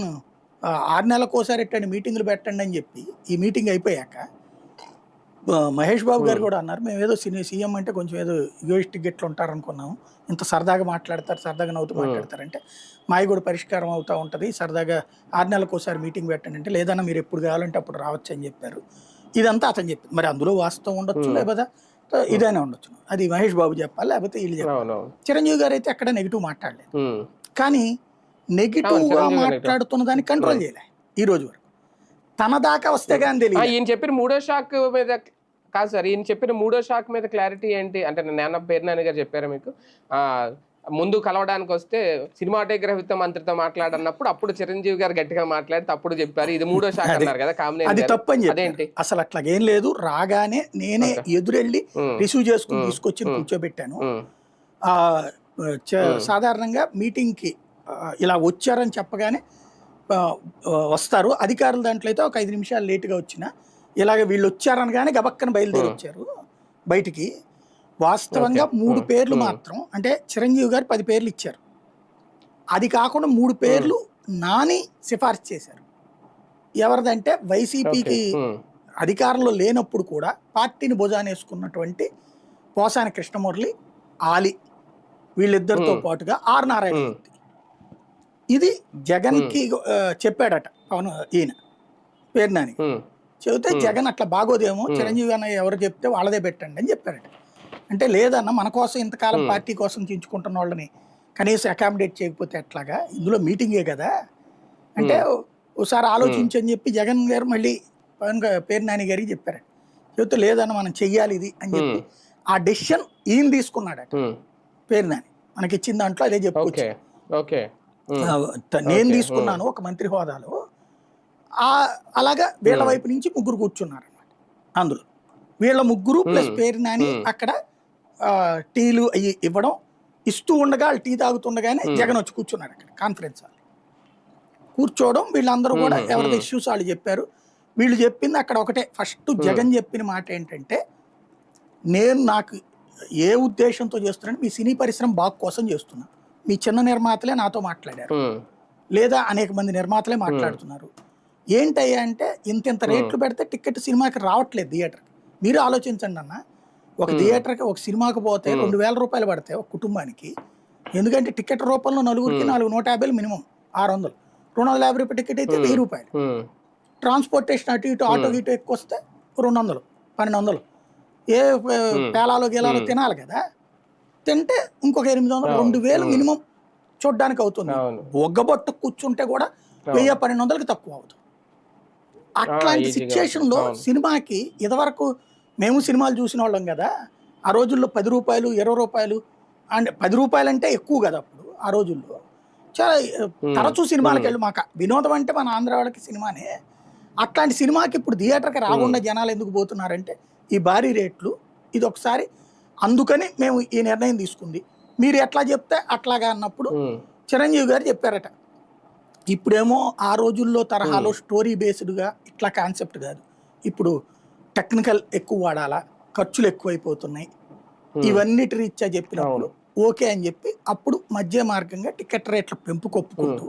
6 నెలలకు ఒకసారి ఎట్టండి మీటింగులు పెట్టండి అని చెప్పి ఈ మీటింగ్ అయిపోయాక మహేష్ బాబు గారు కూడా అన్నారు, మేము ఏదో సీఎం అంటే కొంచెం ఏదో యూయిస్టిక్ గెట్లు ఉంటారు అనుకున్నాము, ఇంత సరదాగా మాట్లాడతారు, సరదాగా నవ్వుతూ మాట్లాడతారంటే మావి కూడా పరిష్కారం అవుతూ ఉంటుంది, సరదాగా 6 నెలలకు ఒకసారి మీటింగ్ పెట్టండి అంటే లేదన్నా మీరు ఎప్పుడు కావాలంటే అప్పుడు రావచ్చు అని చెప్పారు. ఇదంతా అతను చెప్పింది. మరి అందులో వాస్తవం ఉండొచ్చు, లేకపోతే ఇదైనా ఉండొచ్చు. అది మహేష్ బాబు చెప్పాలి, లేకపోతే వీళ్ళు చెప్పాలి. చిరంజీవి గారు అయితే ఎక్కడ నెగిటివ్ మాట్లాడలేదు. కానీ నెగిటివ్ గా మాట్లాడుతున్న దాన్ని కంట్రోల్ చేయలే ఈ రోజు వరకు. తన దాకా వస్తే కానీ తెలియదు. ఈయన చెప్పిన మూడో షాక్ మీద కాదు సార్, ఈయన చెప్పిన మూడో షాక్ మీద క్లారిటీ ఏంటి అంటే, పేర్నాని గారు చెప్పారా మీకు? ముందు కలవడానికి వస్తే సినిమాటోగ్రఫీతో మంత్రితో మాట్లాడన్నప్పుడు అప్పుడు చిరంజీవి గారు గట్టిగా మాట్లాడితే అప్పుడు చెప్పారు ఇది మూడో షాక్ అన్నారు కదా. అది తప్పని చెప్పి అసలు అట్లాగేం లేదు. రాగానే నేనే ఎదురెళ్ళి రిసీవ్ చేసుకుని తీసుకొచ్చి కూర్చోబెట్టాను. సాధారణంగా మీటింగ్ కి ఇలా వచ్చారని చెప్పగానే వస్తారు అధికారులు. దాంట్లో అయితే ఒక 5 నిమిషాలు లేటుగా వచ్చిన ఇలాగ వీళ్ళు వచ్చారనగానే గబక్కన బయలుదేరి వచ్చారు బయటికి. వాస్తవంగా 3 పేర్లు మాత్రం అంటే చిరంజీవి గారు 10 పేర్లు ఇచ్చారు. అది కాకుండా 3 పేర్లు నాని సిఫార్సు చేశారు. ఎవరిదంటే వైసీపీకి అధికారంలో లేనప్పుడు కూడా పార్టీని భుజానేసుకున్నటువంటి పోసాని కృష్ణమురళి, ఆలి, వీళ్ళిద్దరితో పాటుగా ఆర్ నారాయణ. ఇది జగన్కి చెప్పాడట పవన్, ఈయన పేర్నాని చెబితే జగన్ అట్లా బాగోదేమో, చిరంజీవి అన్న ఎవరు చెప్తే వాళ్ళదే పెట్టండి అని చెప్పారట. అంటే లేదన్న మన కోసం ఇంతకాలం పార్టీ కోసం చించుకుంటున్న వాళ్ళని కనీసం అకామిడేట్ చేయకపోతే ఎట్లాగా, ఇందులో మీటింగే కదా అంటే ఒకసారి ఆలోచించని చెప్పి జగన్ గారు మళ్ళీ పవన్ పేర్నాని గారికి చెప్పారట. చెబితే లేదన్న మనం చెయ్యాలి ఇది అని చెప్పి ఆ డెసిషన్ ఈయన తీసుకున్నాడట. పేర్నాని మనకి ఇచ్చిన దాంట్లో అదే చెప్పుకోవచ్చు. నేను తీసుకున్నాను ఒక మంత్రి హోదాలో. అలాగా వీళ్ళ వైపు నుంచి 3 కూర్చున్నారు అన్నమాట. అందులో వీళ్ళ 3 ప్లస్ పేర్నాని అక్కడ టీలు అవి ఇవ్వడం, ఇస్తూ ఉండగా వాళ్ళు టీ తాగుతుండగానే జగన్ వచ్చి కూర్చున్నాడు అక్కడ కాన్ఫరెన్స్ హాల్. కూర్చోవడం, వీళ్ళందరూ కూడా ఎవరి ఇష్యూస్ వాళ్ళు చెప్పారు. వీళ్ళు చెప్పింది అక్కడ ఒకటే. ఫస్ట్ జగన్ చెప్పిన మాట ఏంటంటే, నేను నాకు ఏ ఉద్దేశంతో చేస్తున్నాను, మీ సినీ పరిశ్రమ బాగు కోసం చేస్తున్నా. మీ చిన్న నిర్మాతలే నాతో మాట్లాడారు, లేదా అనేక మంది నిర్మాతలే మాట్లాడుతున్నారు. ఏంటయ్యా అంటే ఇంత రేట్లు పెడితే టికెట్ సినిమాకి రావట్లేదు థియేటర్కి. మీరు ఆలోచించండి అన్న, ఒక థియేటర్కి ఒక సినిమాకి పోతే 2000 రూపాయలు పడతాయి ఒక కుటుంబానికి. ఎందుకంటే టికెట్ రూపంలో నలుగురికి 150 మినిమం 600, 250 రూపాయల టికెట్ అయితే 1000 రూపాయలు. ట్రాన్స్పోర్టేషన్ అటు ఇటు ఆటో గిటో ఎక్కువ వస్తే 200, 1200. ఏ పేలాలో గేలాలో తినాలి కదా, తింటే ఇంకొక 800, 2000 మినిమం చూడ్డానికి అవుతుంది. ఒగ్గబొట్టు కూర్చుంటే కూడా 1000-1200కి తక్కువ అవుతుంది. అట్లాంటి సిచ్యుయేషన్లో సినిమాకి ఇదివరకు మేము సినిమాలు చూసిన వాళ్ళం కదా, ఆ రోజుల్లో 10 రూపాయలు 20 రూపాయలు అండ్ 10 రూపాయలు అంటే ఎక్కువ కదా అప్పుడు. ఆ రోజుల్లో చాలా తరచూ సినిమాలకు వెళ్ళి మాకు వినోదం అంటే మన ఆంధ్ర వాళ్ళకి సినిమానే. అట్లాంటి సినిమాకి ఇప్పుడు థియేటర్కి రాకుండా జనాలు ఎందుకు పోతున్నారంటే ఈ భారీ రేట్లు. ఇది ఒకసారి అందుకని మేము ఈ నిర్ణయం తీసుకుంది, మీరు ఎట్లా చెప్తే అట్లాగా అన్నప్పుడు చిరంజీవి గారు చెప్పారట. ఇప్పుడేమో ఆ రోజుల్లో తరహాలో స్టోరీ బేస్డ్గా ఇట్లా కాన్సెప్ట్ కాదు, ఇప్పుడు టెక్నికల్ ఎక్కువ వాడాలా, ఖర్చులు ఎక్కువైపోతున్నాయి, ఇవన్నిటి రీత్యా చెప్పినప్పుడు ఓకే అని చెప్పి అప్పుడు మధ్య మార్గంగా టికెట్ రేట్ల పెంపు కొప్పుకుంటూ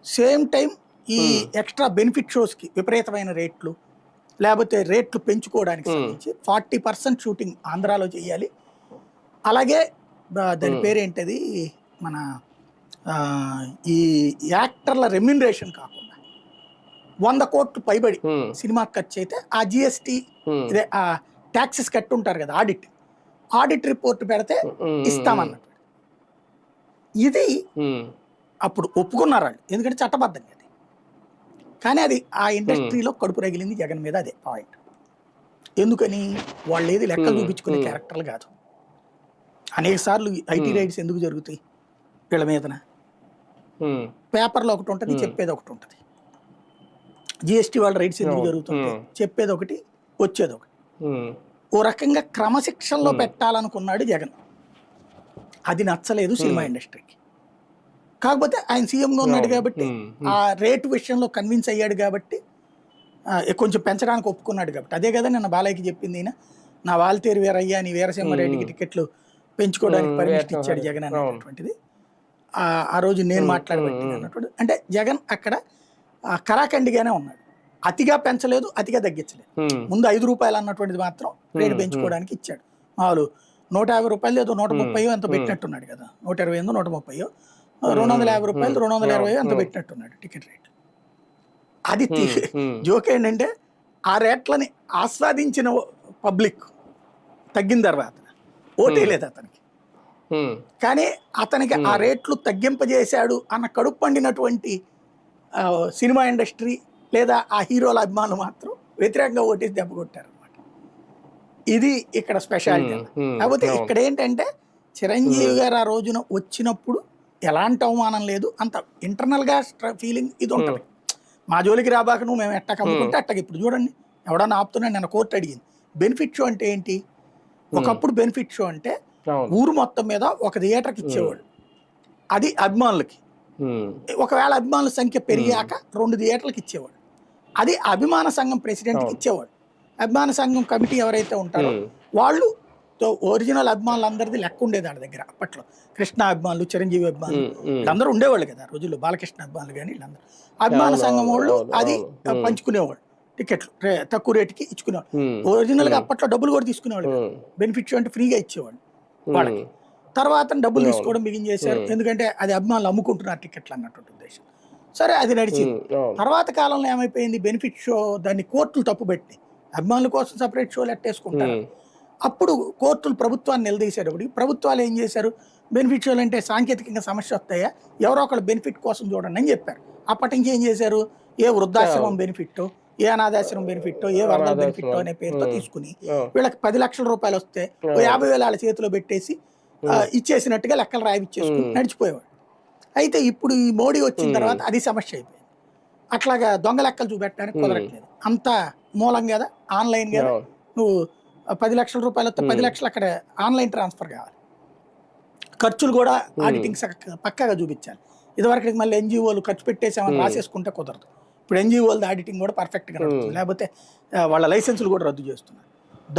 సేమ్ టైం ఈ ఎక్స్ట్రా బెనిఫిట్ షోస్కి విపరీతమైన రేట్లు, లేకపోతే రేట్లు పెంచుకోవడానికి సంబంధించి 40% షూటింగ్ ఆంధ్రాలో చేయాలి. అలాగే దాని పేరేంటది, మన ఈ యాక్టర్ల రెమ్యునరేషన్ కాకుండా 100 కోట్లు పైబడి సినిమాకి ఖర్చు అయితే ఆ జిఎస్టీ ఇదే ఆ ట్యాక్సెస్ కట్టి ఉంటారు కదా, ఆడిట్ రిపోర్ట్ పెడితే ఇస్తామన్నట్టు. ఇది ఉమ్, అప్పుడు ఒప్పుకున్నారు వాళ్ళు, ఎందుకంటే చట్టబద్ధంగా అది. కానీ అది ఆ ఇండస్ట్రీలో కడుపు రగిలింది జగన్ మీద, అదే పాయింట్. ఎందుకని వాళ్ళు ఏది లెక్కలు చూపించుకునే క్యారెక్టర్లు కాదు. అనేక సార్లు ఐటీ రైడ్స్ ఎందుకు జరుగుతాయి వీళ్ళ మీదన? ఉమ్, పేపర్లో ఒకటి ఉంటుంది, చెప్పేది ఒకటి ఉంటుంది. జిఎస్టీ వాళ్ళ రైడ్స్ ఎందుకు జరుగుతుంటాయి, చెప్పేది ఒకటి, వచ్చేది ఒకటి. ఉమ్, ఓ రకంగా క్రమశిక్షణలో పెట్టాలనుకున్నాడు జగన్. అది నచ్చలేదు సినిమా ఇండస్ట్రీకి. కాకపోతే ఆయన సీఎంగా ఉన్నాడు కాబట్టి, ఆ రేటు విషయంలో కన్విన్స్ అయ్యాడు కాబట్టి, కొంచెం పెంచడానికి ఒప్పుకున్నాడు కాబట్టి. అదే కదా నిన్న బాలయ్యకి చెప్పింది ఈయన, నా వాల్తేరు వీరయ్య నీ వీరసింహారెడ్డికి టికెట్లు పెంచుకోవడానికి పర్మిషన్ ఇచ్చాడు జగన్ అనేటువంటిది ఆ రోజు నేను మాట్లాడబట్టి అన్నటువంటి. అంటే జగన్ అక్కడ కరాఖండిగానే ఉన్నాడు. అతిగా పెంచలేదు, అతిగా తగ్గించలేదు. ముందు 5 రూపాయలు అన్నటువంటిది మాత్రం రేటు పెంచుకోవడానికి ఇచ్చాడు. మామూలు 150 రూపాయలు ఏదో 130 ఎంతో పెట్టినట్టున్నాడు కదా, 120 130 250 రూపాయలు 220 ఎంతో పెట్టినట్టున్నాడు టికెట్ రేట్. అది జోక్ ఏంటంటే ఆ రేట్లని ఆస్వాదించిన పబ్లిక్ తగ్గిన తర్వాత ఓటేలేదు అతనికి. కానీ అతనికి ఆ రేట్లు తగ్గింపజేశాడు అన్న కడుపు పండినటువంటి సినిమా ఇండస్ట్రీ లేదా ఆ హీరోల అభిమానులు మాత్రం వ్యతిరేకంగా ఓటేసి దెబ్బ కొట్టారు అనమాట. ఇది ఇక్కడ స్పెషాలిటీ. కాకపోతే ఇక్కడ ఏంటంటే చిరంజీవి గారు ఆ రోజున వచ్చినప్పుడు ఎలాంటి అవమానం లేదు, అంత ఇంటర్నల్గా ఫీలింగ్ ఇది ఉంటుంది. మా జోలికి రాబాక నువ్వు మేము ఎట్టక అమ్ముకుంటే అట్టకి. ఇప్పుడు చూడండి ఎవడన్నా ఆపుతున్నాడు, నిన్న కోర్టు అడిగింది. బెనిఫిట్ షో అంటే ఏంటి? ఒకప్పుడు బెనిఫిట్ షో అంటే ఊరు మొత్తం మీద ఒక థియేటర్కి ఇచ్చేవాడు, అది అభిమానులకి. ఒకవేళ అభిమానుల సంఖ్య పెరిగాక 2 థియేటర్లకు ఇచ్చేవాడు, అది అభిమాన సంఘం ప్రెసిడెంట్కి ఇచ్చేవాడు. అభిమాన సంఘం కమిటీ ఎవరైతే ఉంటారో వాళ్ళు ఒరిజినల్ అభిమానులందరిది లెక్క ఉండేది వాళ్ళ దగ్గర. అప్పట్లో కృష్ణ అభిమానులు, చిరంజీవి అభిమానులు వీళ్ళందరూ ఉండేవాళ్ళు కదా ఆ రోజుల్లో, బాలకృష్ణ అభిమానులు కానీ వీళ్ళందరూ. అభిమాన సంఘం వాళ్ళు అది పంచుకునేవాళ్ళు, టికెట్లు తక్కువ రేటుకి ఇచ్చుకునేవాళ్ళు. ఒరిజినల్గా అప్పట్లో డబ్బులు కూడా తీసుకునేవాళ్ళు, బెనిఫిట్ షో అంటే ఫ్రీగా ఇచ్చేవాళ్ళు వాళ్ళకి. తర్వాత డబ్బులు తీసుకోవడం బిగిన్ చేశారు, ఎందుకంటే అది అభిమానులు అమ్ముకుంటున్నారు టికెట్లు అన్నటువంటి ఉద్దేశం. సరే అది నడిచింది. తర్వాత కాలంలో ఏమైపోయింది, బెనిఫిట్ షో దాన్ని కోర్టులు తప్పుపెట్టి అభిమానుల కోసం సపరేట్ షోలు ఎట్టేసుకుంటారు. అప్పుడు కోర్టులు ప్రభుత్వాన్ని నిలదీసేటప్పుడు ప్రభుత్వాలు ఏం చేశారు, బెనిఫిట్ షోలు అంటే సాంకేతికంగా సమస్య వస్తాయా, ఎవరో ఒకళ్ళు బెనిఫిట్ కోసం చూడండి అని చెప్పారు. అప్పటి నుంచి ఏం చేశారు, ఏ వృద్ధాశ్రమం బెనిఫిట్, ఏ అనాథాశ్రమం బెనిఫిట్, ఏ వరద బెనిఫిట్ అనే పేరుతో తీసుకుని వీళ్ళకి 10 లక్షల రూపాయలు వస్తే 50,000 వాళ్ళ చేతిలో పెట్టేసి ఇచ్చేసినట్టుగా లెక్కలు రాయిచ్చేసుకుని నడిచిపోయేవాడు. అయితే ఇప్పుడు ఈ మోడీ వచ్చిన తర్వాత అది సమస్య అయిపోయింది. అట్లాగా దొంగ లెక్కలు చూపెట్టడానికి కుదరట్లేదు, అంతా మూలం కదా, ఆన్లైన్ కదా. నువ్వు 10 లక్షల రూపాయలు వస్తే 10 లక్షలు అక్కడ ఆన్లైన్ ట్రాన్స్ఫర్ కావాలి. ఖర్చులు కూడా ఆడిటింగ్ పక్కాగా చూపించాలి. ఇదివరకు మళ్ళీ ఎన్జిఓలు ఖర్చు పెట్టేసామని రాసేసుకుంటే కుదరదు. ఇప్పుడు ఎన్జిఓలది ఆడిటింగ్ కూడా పర్ఫెక్ట్గా నడుస్తుంది, లేకపోతే వాళ్ళ లైసెన్సులు కూడా రద్దు చేస్తున్నారు.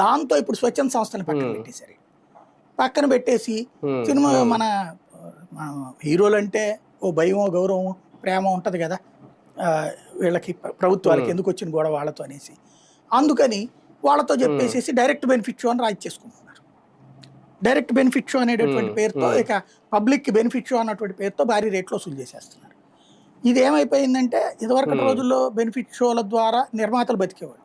దాంతో ఇప్పుడు స్వచ్ఛంద సంస్థని పక్కన పెట్టేసి సినిమా మన హీరోలు అంటే ఓ భయమో గౌరవమో ప్రేమ ఉంటుంది కదా వీళ్ళకి, ప్రభుత్వాలకి ఎందుకు వచ్చిన గొడవ వాళ్ళతో అనేసి, అందుకని వాళ్ళతో చెప్పేసి డైరెక్ట్ బెనిఫిట్ షో అని రాయించేసుకుంటున్నారు. డైరెక్ట్ బెనిఫిట్ షో అనేటటువంటి పేరుతో, ఇక పబ్లిక్ బెనిఫిట్ షో అన్నటువంటి పేరుతో భారీ రేట్లో వసూలు చేసేస్తున్నారు. ఇది ఏమైపోయిందంటే ఇదివరకు రోజుల్లో బెనిఫిట్ షోల ద్వారా నిర్మాతలు బతికేవాళ్ళు,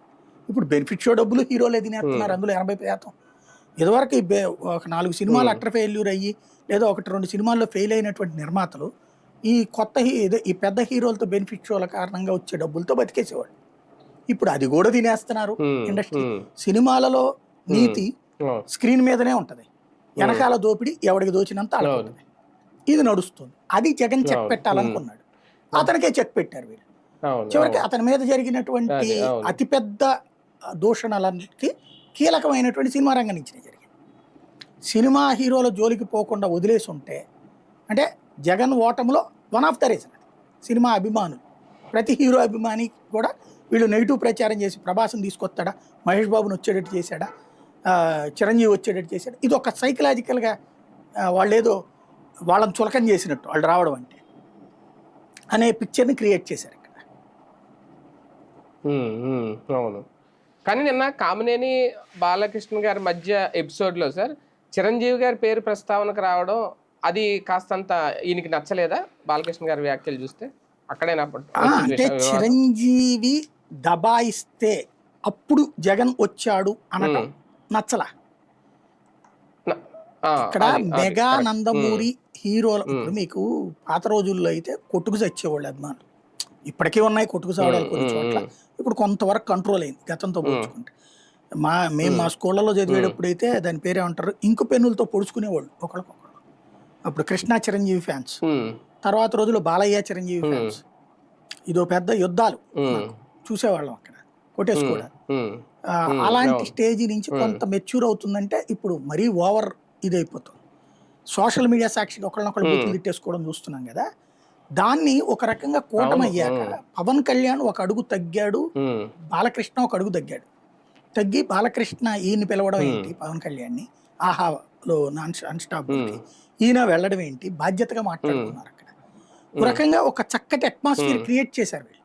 ఇప్పుడు బెనిఫిట్ షో డబ్బులు హీరోలే తినేస్తున్నారు. అందులో 80%. ఇదివరకు ఒక 4 సినిమాలు అట్టర్ ఫెయిల్యూర్ అయ్యి లేదా 1-2 సినిమాల్లో ఫెయిల్ అయినటువంటి నిర్మాతలు ఈ కొత్త ఈ పెద్ద హీరోలతో బెనిఫిట్ షోల కారణంగా వచ్చే డబ్బులతో బతికేసేవాళ్ళు. ఇప్పుడు అది కూడా తినేస్తున్నారు ఇండస్ట్రీ. సినిమాలలో నీతి స్క్రీన్ మీదనే ఉంటుంది, వెనకాల దోపిడి ఎవడికి దోచినంత అడుగుతుంది. ఇది నడుస్తుంది. అది జగన్ చెక్ పెట్టాలనుకున్నాడు, అతనికే చెక్ పెట్టారు వీళ్ళు. చివరికి అతని మీద జరిగినటువంటి అతిపెద్ద దూషణలకి కీలకమైనటువంటి సినిమా రంగం నుంచి జరిగింది. సినిమా హీరోల జోలికి పోకుండా వదిలేసి ఉంటే, అంటే జగన్ ఓటములో వన్ ఆఫ్ ద రీజన్ సినిమా అభిమానులు, ప్రతి హీరో అభిమాని కూడా వీళ్ళు నెగిటివ్ ప్రచారం చేసి ప్రభాస్ని తీసుకొస్తాడా, మహేష్ బాబుని వచ్చేటట్టు చేశాడా, చిరంజీవి వచ్చేటట్టు చేశాడా, ఇది ఒక సైకలాజికల్గా వాళ్ళు ఏదో వాళ్ళని చులకం చేసినట్టు వాళ్ళు రావడం అంటే అనే పిక్చర్ని క్రియేట్ చేశారు ఇక్కడ. అవును. కానీ నిన్న కామినేని బాలకృష్ణ గారి మధ్య ఎపిసోడ్లో సార్ చిరంజీవి గారి పేరు ప్రస్తావనకు రావడం అది కాస్తంత ఈయనకి నచ్చలేదా? బాలకృష్ణ గారి వ్యాఖ్యలు చూస్తే అంటే చిరంజీవి దబాయిస్తే అప్పుడు జగన్ వచ్చాడు అనటం నచ్చలా. ఇక్కడ మెగా నందమూరి హీరోలు ఇప్పుడు మీకు పాత రోజుల్లో అయితే కొట్టుకు చచ్చేవాళ్ళు అభిమానులు, ఇప్పటికీ ఉన్నాయి కొట్టుకు చావడాలు కొన్ని చోట్ల. ఇప్పుడు కొంతవరకు కంట్రోల్ అయింది గతంతో పోల్చుకుంటే. మేము మా స్కూళ్ళలో చదివేటప్పుడు అయితే దాని పేరేమంటారు, ఇంకు పెన్నులతో పొడుచుకునేవాళ్ళు ఒకరికొకరు. అప్పుడు కృష్ణా చిరంజీవి ఫ్యాన్స్, తర్వాత రోజుల్లో బాలయ్య చిరంజీవి ఫ్యాన్స్, ఇదో పెద్ద యుద్ధాలు చూసేవాళ్ళం అక్కడ కొట్టేసుకోవడం. అలాంటి స్టేజ్ నుంచి కొంత మెచ్యూర్ అవుతుందంటే ఇప్పుడు మరీ ఓవర్ ఇది అయిపోతుంది. సోషల్ మీడియా సాక్షిగా ఒకళ్ళనొకళ్ళు బూతులు తిట్టేసుకోవడం చూస్తున్నాం కదా. దాన్ని ఒక రకంగా కూటమయ్యాక పవన్ కళ్యాణ్ ఒక అడుగు తగ్గాడు, బాలకృష్ణ ఒక అడుగు తగ్గి బాలకృష్ణ ఈయన్ని పిలవడం ఏంటి, పవన్ కళ్యాణ్ని ఆహాలో అన్స్టాపుల్కి ఈయన వెళ్ళడం ఏంటి, బాధ్యతగా మాట్లాడుకున్నారు అక్కడ. ఒక రకంగా ఒక చక్కటి అట్మాస్ఫియర్ క్రియేట్ చేశారు వీళ్ళు.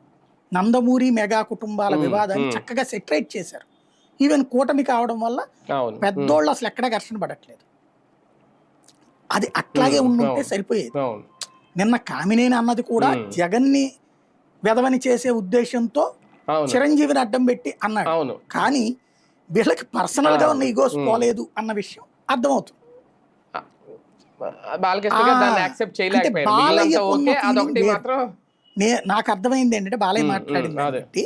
నందమూరి మెగా కుటుంబాల వివాదాన్ని చక్కగా సెటరేట్ చేశారు. ఈవెన్ కూటమి కావడం వల్ల పెద్దోళ్ళు అసలు ఎక్కడా ఘర్షణ పడట్లేదు. అది అట్లాగే ఉండుంటే సరిపోయేది. నిన్న కామినేని అన్నది కూడా జగన్ని వెదవని చేసే ఉద్దేశంతో చిరంజీవిని అడ్డం పెట్టి అన్నాడు. కానీ వీళ్ళకి పర్సనల్ గా ఉన్న ఈగోస్ పోలేదు అన్న విషయం అర్థమవుతుంది. నాకు అర్థమైంది ఏంటంటే బాలయ్య మాట్లాడింది కాబట్టి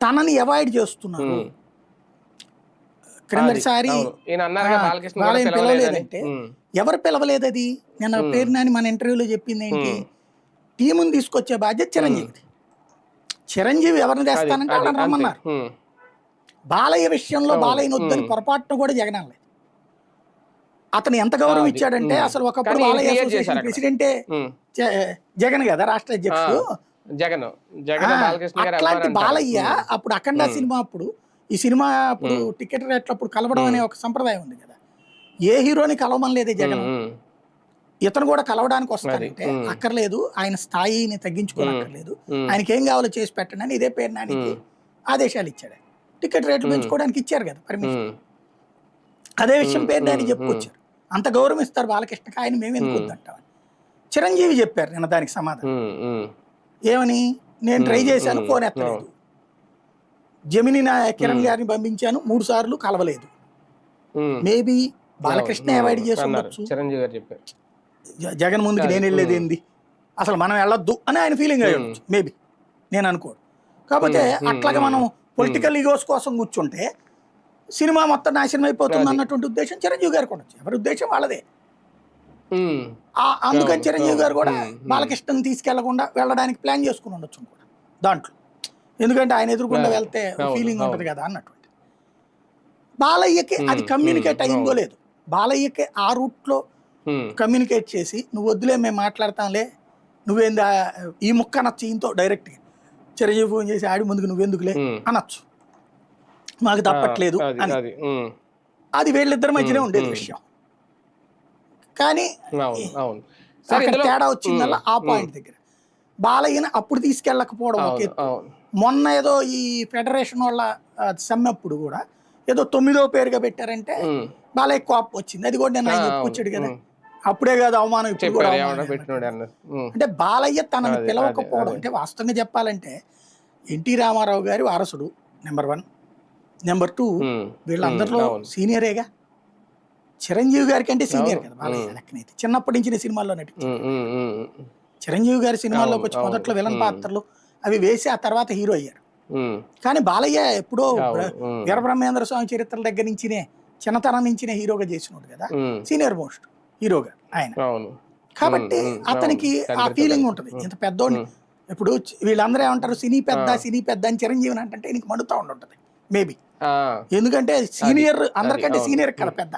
తనని అవాయిడ్ చేస్తున్నారు. క్రిందటిసారి బాలయ్య పిలవలేదంటే ఎవరు పిలవలేదు? అది నిన్న పేరు నాని మన ఇంటర్వ్యూలో చెప్పింది ఏంటి, టీముని తీసుకొచ్చే బాధ్యత చిరంజీవిది. చిరంజీవి ఎవరిని తెస్తానంటే వాళ్ళని రమ్మన్నారు. బాలయ్య విషయంలో బాలయ్యని వద్దని పొరపాటును కూడా జగన్ అనలేదు. అతను ఎంత గౌరవం ఇచ్చాడంటే అసలు ఒకప్పుడు బాలయ్య అసోసియేషన్ ప్రెసిడెంటే జగన్ కదా, రాష్ట్ర అధ్యక్షుడు అట్లాంటి బాలయ్య అప్పుడు అఖండ సినిమా అప్పుడు ఈ సినిమా అప్పుడు టికెట్ రేట్లు అప్పుడు కలవడం అనే ఒక సంప్రదాయం ఉంది కదా. ఏ హీరోని కలవమని లేదే జగన్. ఇతను కూడా కలవడానికి వస్తాడంటే అక్కర్లేదు, ఆయన స్థాయిని తగ్గించుకోనక్కర్లేదు, ఆయనకి ఏం కావాలో చేసి పెట్టండి అని ఇదే పేరు నానికి ఆదేశాలు ఇచ్చాడు. టికెట్ రేట్లు పెంచుకోవడానికి ఇచ్చారు కదా పర్మిషన్. అదే విషయం పేరు నాని చెప్పుకొచ్చారు. అంత గౌరవం ఇస్తారు బాలకృష్ణకి, ఆయన మేము ఎందుకు వద్దంటామని. చిరంజీవి చెప్పారు నిన్న దానికి సమాధానం ఏమని, నేను ట్రై చేశాను ఫోన్ ఎత్తలేదు, జమిని కిరణ్ గారిని పంపించాను 3 సార్లు కలవలేదు. మేబీ బాలకృష్ణ అవాయిడ్ చేసి ఉండొచ్చు, జగన్ ముందుకు నేను వెళ్ళేది ఏంది, అసలు మనం వెళ్ళొద్దు అని ఆయన ఫీలింగ్ అయ్యి ఉండొచ్చు మేబీ, నేను అనుకోడు. కాకపోతే అట్లాగే మనం పొలిటికల్ ఈగోస్ కోసం కూర్చుంటే సినిమా మొత్తం నాశనం అయిపోతుంది అన్నటువంటి ఉద్దేశం చిరంజీవి గారికి ఉండొచ్చు. ఎవరి ఉద్దేశం వాళ్ళదే. అందుకని చిరంజీవి గారు కూడా బాలకృష్ణని తీసుకెళ్లకుండా వెళ్ళడానికి ప్లాన్ చేసుకుని ఉండొచ్చు కూడా దాంట్లో. ఎందుకంటే ఆయన ఎదురుకుండా వెళ్తే ఫీలింగ్ ఉంటుంది కదా అన్నటువంటి. బాలయ్యకి అది కమ్యూనికేట్ అయిందో లేదు. బాలయ్యకి ఆ రూట్లో కమ్యూనికేట్ చేసి నువ్వు వద్దులే మేము మాట్లాడతాంలే, నువ్వేంది ఈ ముక్క అనొచ్చు ఈయనతో డైరెక్ట్గా. చిరంజీవి ఫోన్ చేసి ఆడి ముందుకు నువ్వెందుకులే అనొచ్చు, మాకు తప్పట్లేదు అని. అది వీళ్ళిద్దరి మధ్యనే ఉండేది విషయం. కానీ అక్కడ తేడా వచ్చిందల్లా ఆ పాయింట్ దగ్గర. బాలయ్యని అప్పుడు తీసుకెళ్ళకపోవడం ఒక ఎత్తు. మొన్న ఏదో ఈ ఫెడరేషన్ వాళ్ళ సమ్మెప్పుడు కూడా ఏదో 9వ పేరుగా పెట్టారంటే బాలయ్య కోపం వచ్చింది. అది కూడా నేను ఆయన చెప్పుకొచ్చాడు కదా, అప్పుడే కాదు అవమానం ఇప్పుడు కూడా. అంటే బాలయ్య తనని పిలవకపోవడం అంటే వాస్తవంగా చెప్పాలంటే ఎన్టీ రామారావు గారి వారసుడు నెంబర్ 1, నెంబర్ 2 వీళ్ళందరిలో సీనియరేగా. చిరంజీవి గారికి అంటే సీనియర్ కదా బాలయ్య లెక్కనైతే. చిన్నప్పటి నుంచి సినిమాల్లో నటించారు. చిరంజీవి గారి సినిమాల్లోకి వచ్చి మొదట్లో విలన్ పాత్రలు అవి వేసి ఆ తర్వాత హీరో అయ్యారు. కానీ బాలయ్య ఎప్పుడో వీరబ్రహ్మేంద్ర స్వామి చరిత్రల దగ్గర నుంచినే చిన్నతనం నుంచినే హీరోగా చేసినోడు కదా, సీనియర్ మోస్ట్ హీరోగా ఆయన. కాబట్టి అతనికి ఆ ఫీలింగ్ ఉంటుంది. ఇంత పెద్దోడిని ఇప్పుడు వీళ్ళందరూ ఏమంటారు సినీ పెద్ద అని చిరంజీవిని అంటే నీకు మండుతూ ఉంటుంది మేబీ. ఎందుకంటే సీనియర్ అందరికంటే సీనియర్ కదా పెద్ద.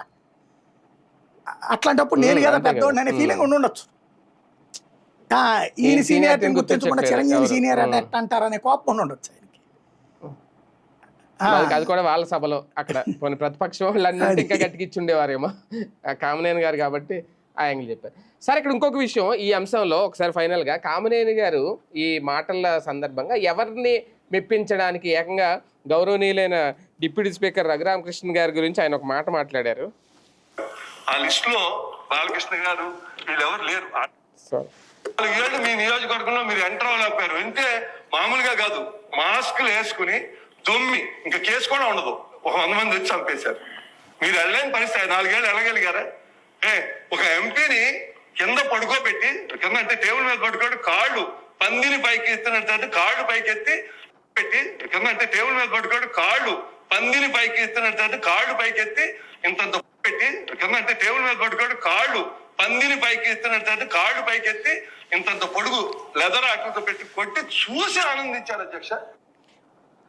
అట్లాంటప్పుడు నేను కదా పెద్దోడిని అనే ఫీలింగ్ ఉండొచ్చు. ఈయన సీనియారిటీని గుర్తించకుండా చిరంజీవి సీనియర్ అంటే ఎట్లా అంటారనే కోపం ఉండొచ్చు ఆయనకి. అది కూడా వాళ్ళ సభలో అక్కడ కొన్ని ప్రతిపక్షం వాళ్ళందరినీ ఇంకా గట్టికిచ్చుండేవారేమో కామినేని గారు కాబట్టి ఆ యాంగిల్ చెప్పారు. సరే, ఇక్కడ ఇంకొక విషయం ఈ అంశంలో ఒకసారి ఫైనల్ గా కామినేని గారు ఈ మాటల సందర్భంగా ఎవరిని మెప్పించడానికి ఏకంగా గౌరవనీయులైన డిప్యూటీ స్పీకర్ రఘురామకృష్ణ గారి గురించి ఆయన ఒక మాట మాట్లాడారు. ఆ లిస్ట్ లో బాలకృష్ణ గారు వీళ్ళెవరు లేరు. 4 ఏళ్ళు మీ నియోజకవర్గంలో మీరు ఎంటర్ అవ్వలేకపోయారు. అంటే మామూలుగా కాదు, మాస్కులు వేసుకుని దొమ్మి ఇంకా కేసు కూడా ఉండదు, ఒక 100 మంది వచ్చి చంపేశారు. మీరు వెళ్ళలేని పరిస్థితి. 4 ఏళ్ళు వెళ్ళగలిగారా? ఒక ఎంపీని కింద పడుకోబెట్టి, కింద అంటే టేబుల్ మీద పడుకోబెట్టి కాళ్ళు పందిని పైకి ఎత్తినట్టు కాళ్ళు పైకి ఎత్తి పెట్టి, కింద అంటే టేబుల్ మీద పడుకోబెట్టి కాళ్ళు పందిని పైకి ఎత్తినట్టు కాళ్ళు పైకి ఎత్తి ఇంతంత పెట్టి, కింద అంటే టేబుల్ మీద పడుకోబెట్టి కాళ్ళు పందిని పైకి ఎత్తినట్టు కాళ్ళు పైకి ఎత్తి ఇంతంత పొడుగు లెదర్ ఆటలతో పెట్టి కొట్టి చూసి ఆనందించారు అధ్యక్ష.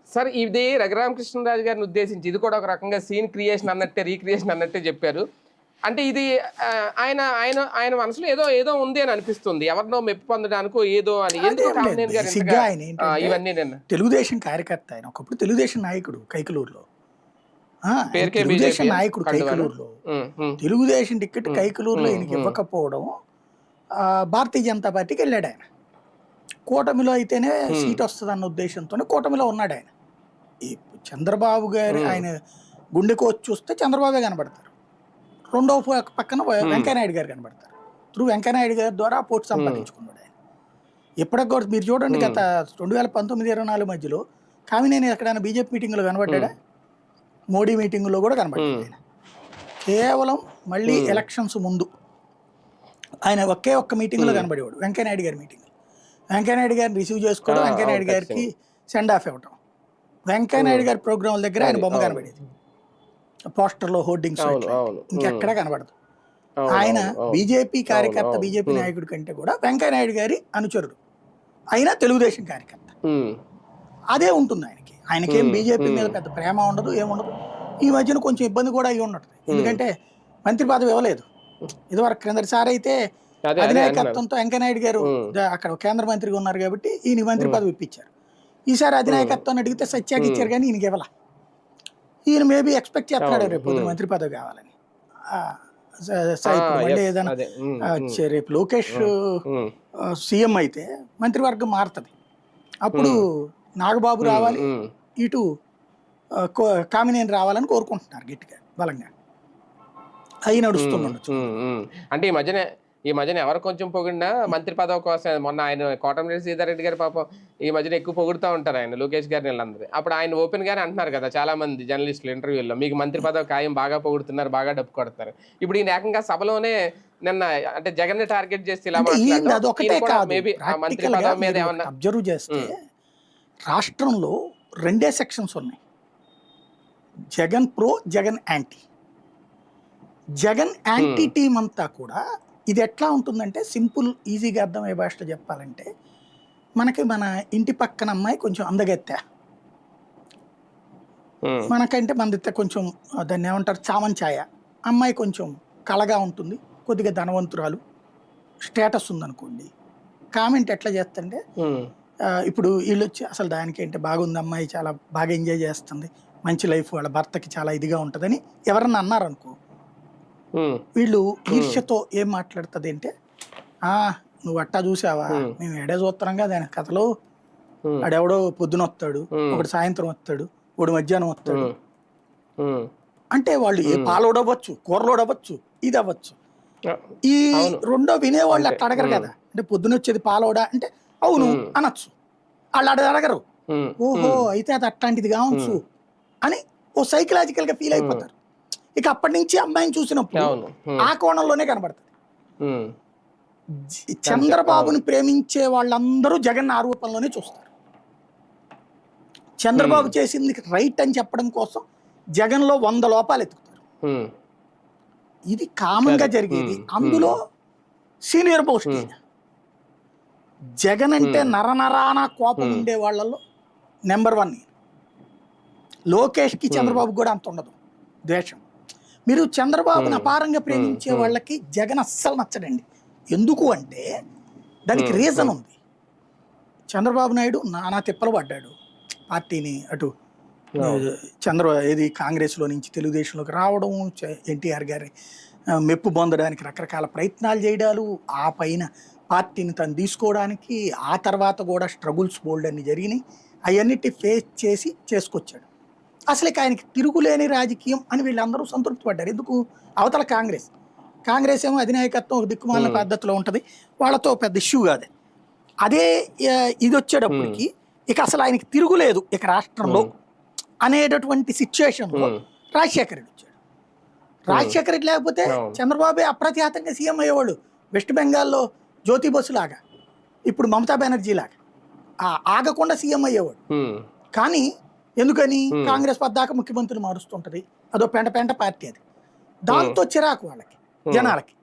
సార్ ఇది రఘురామకృష్ణరాజు గారిని ఉద్దేశించి ఇది కూడా ఒక రకంగా సీన్ క్రియేషన్ అన్నట్టే, రీక్రియేషన్ అన్నట్టే చెప్పారు. అంటే ఇది ఆయన ఆయన ఆయన మనసులో ఏదో ఏదో ఉంది అని అనిపిస్తుంది, ఎవరినో మెప్పు పొందడానికో ఏదో అని. ఎందుకు కామినేని గారు ఇంతగా ఇవన్నీ నిన్న తెలుగుదేశం కార్యకర్త, ఆయన ఒకప్పుడు తెలుగుదేశం నాయకుడు కైకలూరులో, తెలుగుదేశం నాయకుడు కైకలూరులో, తెలుగుదేశం టికెట్ కైకలూరులో ఈయనకి ఇవ్వకపోవడం భారతీయ జనతా పార్టీకి వెళ్ళాడు ఆయన. కూటమిలో అయితేనే సీట్ వస్తుంది అన్న ఉద్దేశంతోనే కూటమిలో ఉన్నాడు ఆయన. ఈ చంద్రబాబు గారు ఆయన గుండెకు వచ్చి చూస్తే చంద్రబాబే కనబడతారు, రెండవ పక్కన వెంకయ్యనాయుడు గారు కనబడతారు. త్రూ వెంకయ్యనాయుడు గారి ద్వారా పోటీ సంపాదించుకున్నాడు ఆయన. ఇప్పటికి కూడా మీరు చూడండి, గత 2019-24 మధ్యలో కామినేని ఎక్కడైనా బీజేపీ మీటింగ్లో కనబడ్డా, మోడీ మీటింగులో కూడా కనబడ్డాడు ఆయన. కేవలం మళ్ళీ ఎలక్షన్స్ ముందు ఆయన ఒకే ఒక్క మీటింగ్లో కనబడేవాడు, వెంకయ్యనాయుడు గారి మీటింగ్. వెంకయ్యనాయుడు గారిని రిసీవ్ చేసుకోవడం, వెంకయ్యనాయుడు గారికి సెండ్ ఆఫ్ ఇవ్వటం, వెంకయ్యనాయుడు గారి ప్రోగ్రాంల దగ్గర ఆయన బొమ్మ కనబడేది, పోస్టర్లో, హోర్డింగ్స్, ఇంకెక్కడా కనబడదు. ఆయన బీజేపీ కార్యకర్త, బీజేపీ నాయకుడి కంటే కూడా వెంకయ్యనాయుడు గారి అనుచరుడు, అయినా తెలుగుదేశం కార్యకర్త. అదే ఉంటుంది ఆయనకి. ఆయనకేం బీజేపీ మీద పెద్ద ప్రేమ ఉండదు, ఏముండదు. ఈ మధ్యన కొంచెం ఇబ్బంది కూడా అయ్యి ఉన్నట్టు, ఎందుకంటే మంత్రి పదవి ఇవ్వలేదు. ఇదివరకు క్రిందటిసారి అయితే అధినాయకత్వంతో వెంకయ్యనాయుడు గారు అక్కడ కేంద్ర మంత్రిగా ఉన్నారు కాబట్టి ఈయన మంత్రి పదవి ఇప్పించారు. ఈసారి అధినాయకత్వం అడిగితే సత్యాకి ఇచ్చారు కానీ ఈయనకి ఇవ్వాల. ఈయన మేబీ ఎక్స్పెక్ట్ చేస్తున్నాడు రేపు మంత్రి పదవి కావాలని. మళ్ళీ ఏదైనా రేపు లోకేష్ సీఎం అయితే మంత్రివర్గం మారుతుంది, అప్పుడు నాగబాబు రావాలి, ఇటు కామినేని రావాలని కోరుకుంటున్నారు గట్టిగా, బలంగా. అవి నడుస్తుండొచ్చు. అంటే ఈ మధ్యన ఎవరు కొంచెం పొగిడినా మంత్రి పదవి కోసం, మొన్న ఆయన కోటమిరెడ్డి సీతారెడ్డి గారు పాపం ఈ మధ్యన ఎక్కువ పొగుడుతూ ఉంటారు ఆయన, లోకేష్ గారిని వీళ్ళందరూ. అప్పుడు ఆయన ఓపెన్ గానే అంటున్నారు కదా చాలా మంది జర్నలిస్టులు ఇంటర్వ్యూల్లో, మీకు మంత్రి పదవి ఖాయం, బాగా పొగుడుతున్నారు, బాగా డప్పు కొడుతున్నారు. ఇప్పుడు ఈయన ఏకంగా సభలోనే నిన్న అంటే జగన్ ని టార్గెట్ చేసి ఇలా మేబీ ఆ మంత్రి పదవి మీద ఏమన్నా అబ్జర్వ్ చేస్తే రాష్ట్రంలో 2 సెక్షన్స్ ఉన్నాయి, Jagan pro, Jagan anti. Jagan anti team అంతా కూడా ఇది ఎట్లా ఉంటుందంటే, సింపుల్ ఈజీగా అర్థమయ్యే భాషలో చెప్పాలంటే, మనకి మన ఇంటి పక్కన అమ్మాయి కొంచెం అందగెత్తా, మనకంటే మనదితే కొంచెం దాన్ని ఏమంటారు చామంచాయ, అమ్మాయి కొంచెం కళగా ఉంటుంది, కొద్దిగా ధనవంతురాలు, స్టేటస్ ఉందనుకోండి. కామెంట్ ఎట్లా చేస్తుంటే, ఇప్పుడు వీళ్ళు వచ్చి అసలు దానికంటే బాగుంది, అమ్మాయి చాలా బాగా ఎంజాయ్ చేస్తుంది, మంచి లైఫ్, వాళ్ళ భర్తకి చాలా ఇదిగా ఉంటుందని ఎవరన్నా అన్నారనుకో, వీళ్ళు ఈర్ష్యతో ఏం మాట్లాడుతుంది అంటే, నువ్వు అట్టా చూసావా, మేము ఎడే చూస్తున్నాంగా దాని కథలో, ఆడెవడో పొద్దున వస్తాడు, ఒకటి సాయంత్రం వస్తాడు, ఒకటి మధ్యాహ్నం వస్తాడు అంటే, వాళ్ళు ఏ పాలోడవచ్చు, కూరలోడవచ్చు, ఇది అవ్వచ్చు. ఈ రెండో వినేవాళ్ళు అట్లా అడగరు కదా, అంటే పొద్దున వచ్చేది పాలోడా అంటే అవును అనొచ్చు, వాళ్ళు అడగరు. ఓహో అయితే అది అట్లాంటిది కావచ్చు అని ఓ సైకలాజికల్ గా ఫీల్ అయిపోతారు. ఇక అప్పటి నుంచి అమ్మాయిని చూసినప్పుడు ఆ కోణంలోనే కనబడుతుంది. చంద్రబాబుని ప్రేమించే వాళ్ళందరూ జగన్ ఆ రూపంలోనే చూస్తారు. చంద్రబాబు చేసింది రైట్ అని చెప్పడం కోసం జగన్లో 100 లోపాలు ఎత్తుకుతారు. ఇది కామన్ గా జరిగేది. అందులో సీనియర్ పోస్ట్ జగన్ అంటే నరనరాన కోపం ఉండే వాళ్ళలో నెంబర్ 1. లోకేష్కి చంద్రబాబు కూడా అంత ఉండదు ద్వేషం. మీరు చంద్రబాబుని అపారంగా ప్రేమించే వాళ్ళకి జగన్ అస్సలు నచ్చడండి. ఎందుకు అంటే దానికి రీజన్ ఉంది. చంద్రబాబు నాయుడు నానా తిప్పలు పడ్డాడు, పార్టీని అటు కాంగ్రెస్లో నుంచి తెలుగుదేశంలోకి రావడం, ఎన్టీఆర్ గారి మెప్పు పొందడానికి రకరకాల ప్రయత్నాలు చేయడాలు, ఆ పైన పార్టీని తను తీసుకోవడానికి, ఆ తర్వాత కూడా స్ట్రగుల్స్ బోల్డ్ అన్ని జరిగినాయి. అవన్నిటి ఫేస్ చేసి చేసుకొచ్చాడు. అసలు ఆయనకి తిరుగులేని రాజకీయం అని వీళ్ళందరూ సంతృప్తి పడ్డారు. ఎందుకు? అవతల కాంగ్రెస్ ఏమో అధినాయకత్వం ఒక దిక్కుమాలిన పద్ధతిలో ఉంటుంది, వాళ్ళతో పెద్ద ఇష్యూ కాదు. అదే ఇది వచ్చేటప్పటికి ఇక అసలు ఆయనకి తిరుగులేదు ఇక రాష్ట్రంలో అనేటటువంటి సిచ్యువేషన్లో రాజశేఖర రెడ్డి వచ్చాడు. రాజశేఖర రెడ్డి లేకపోతే అవును. చంద్రబాబు అప్రతిహతంగా సీఎం అయ్యేవాళ్ళు. వెస్ట్ బెంగాల్లో జ్యోతి బసు లాగా, ఇప్పుడు మమతా బెనర్జీ లాగా ఆగకుండా సీఎం అయ్యేవాడు. కానీ ఎందుకని కాంగ్రెస్ పద్దాక ముఖ్యమంత్రిని మారుస్తుంటది, అదో పెంట పార్టీ అది, దాంతో చిరాకు వాళ్ళకి జనాలకి.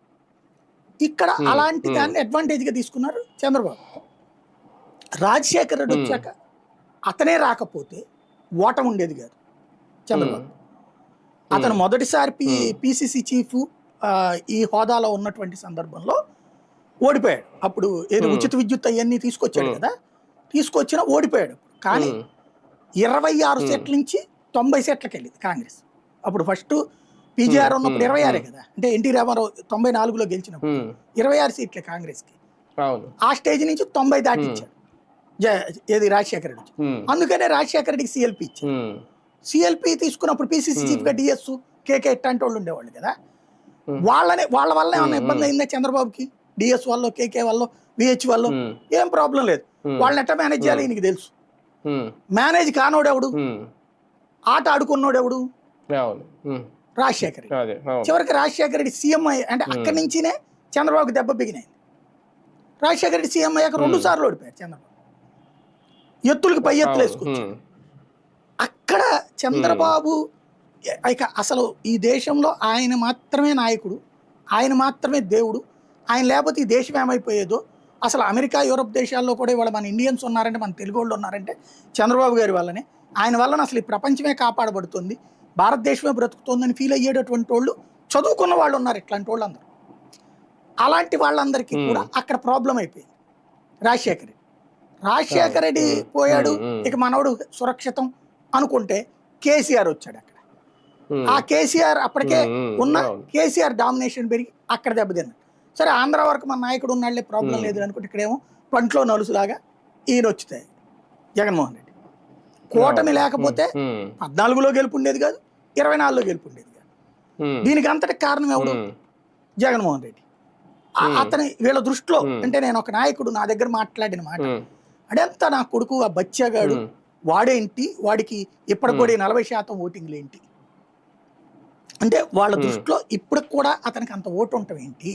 ఇక్కడ అలాంటి దాన్ని అడ్వాంటేజ్ గా తీసుకున్నారు చంద్రబాబు. రాజశేఖర రెడ్డి వచ్చాక అతనే రాకపోతే ఓటం ఉండేది కాదు చంద్రబాబు. అతను మొదటిసారి పిసిసి చీఫ్ ఈ హోదాలో ఉన్నటువంటి సందర్భంలో ఓడిపోయాడు. అప్పుడు ఏది ఉచిత విద్యుత్ అవన్నీ తీసుకొచ్చాడు కదా, తీసుకొచ్చినా ఓడిపోయాడు. కానీ 26 సీట్ల నుంచి 90 సీట్లకి వెళ్ళింది కాంగ్రెస్. అప్పుడు ఫస్ట్ పీజీఆర్ ఉన్నప్పుడు 26 కదా, అంటే ఎన్టీ రామారావు 94లో గెలిచినప్పుడు 26 సీట్లే కాంగ్రెస్కి. ఆ స్టేజ్ నుంచి 90 దాటిచ్చాడు ఏది రాజశేఖర రెడ్డి. అందుకనే రాజశేఖర రెడ్డికి సిఎల్పి ఇచ్చాడు. సిఎల్పి తీసుకున్నప్పుడు పిసిసి చీఫ్ గా డిఎస్ కేకే ఇట్లాంటి వాళ్ళు ఉండేవాళ్ళు కదా, వాళ్ళ వల్ల ఏమన్నా ఇబ్బంది అయిందా చంద్రబాబుకి? డిఎస్ వల్ల, కేకే వల్ల, విహెచ్ వల్ల ఏం ప్రాబ్లం లేదు. వాళ్ళని ఎట్లా మేనేజ్ చేయాలి నీకు తెలుసు. మేనేజ్ కానోడెవడు, ఆట ఆడుకున్నోడెవడు? రాజశేఖర రెడ్డి. చివరికి రాజశేఖర రెడ్డి సీఎం అంటే అక్కడి నుంచినే చంద్రబాబుకి దెబ్బ బిగినైంది. రాజశేఖర రెడ్డి సీఎం అయ్యాక 2 సార్లు ఓడిపోయారు చంద్రబాబు, ఎత్తులకి పై ఎత్తులు వేసుకొచ్చారు. అక్కడ చంద్రబాబు ఇక అసలు ఈ దేశంలో ఆయన మాత్రమే నాయకుడు, ఆయన మాత్రమే దేవుడు, ఆయన లేకపోతే ఈ దేశం ఏమైపోయేదో. అసలు అమెరికా, యూరప్ దేశాల్లో కూడా ఇవాళ మన ఇండియన్స్ ఉన్నారంటే, మన తెలుగు వాళ్ళు ఉన్నారంటే చంద్రబాబు గారి వల్లనే. ఆయన వలన అసలు ఈ ప్రపంచమే కాపాడబడుతుంది, భారతదేశమే బ్రతుకుతుందని ఫీల్ అయ్యేటటువంటి వాళ్ళు చదువుకున్న వాళ్ళు ఉన్నారు. ఇట్లాంటి వాళ్ళు అందరూ, అలాంటి వాళ్ళందరికీ కూడా అక్కడ ప్రాబ్లం అయిపోయింది. రాజశేఖర రెడ్డి పోయాడు, ఇక మనోడు సురక్షితం అనుకుంటే కేసీఆర్ వచ్చాడు. అక్కడ ఆ కేసీఆర్ అప్పటికే ఉన్న కేసీఆర్ డామినేషన్ పెరిగి అక్కడ దెబ్బతిన్నాడు. సరే ఆంధ్ర వరకు మన నాయకుడు ఉన్నాళ్లే, ప్రాబ్లం లేదు అనుకుంటే ఇక్కడేమో పంట్లో నలుసులాగా ఈయన వచ్చుతాయి జగన్మోహన్ రెడ్డి. కూటమి లేకపోతే 14లో గెలుపుండేది కాదు, 24లో గెలుపుండేది కాదు. దీనికి అంతటి కారణం ఎవడు? జగన్మోహన్ రెడ్డి. అతని వీళ్ళ దృష్టిలో అంటే నేను ఒక నాయకుడు, నా దగ్గర మాట్లాడిన మాట అడంతా నా కొడుకు ఆ బచ్చాగాడు, వాడేంటి, వాడికి ఇప్పటికి కూడా 40% ఓటింగ్లు ఏంటి అంటే వాళ్ళ దృష్టిలో ఇప్పటికి కూడా అతనికి అంత ఓటు ఉండటం ఏంటి,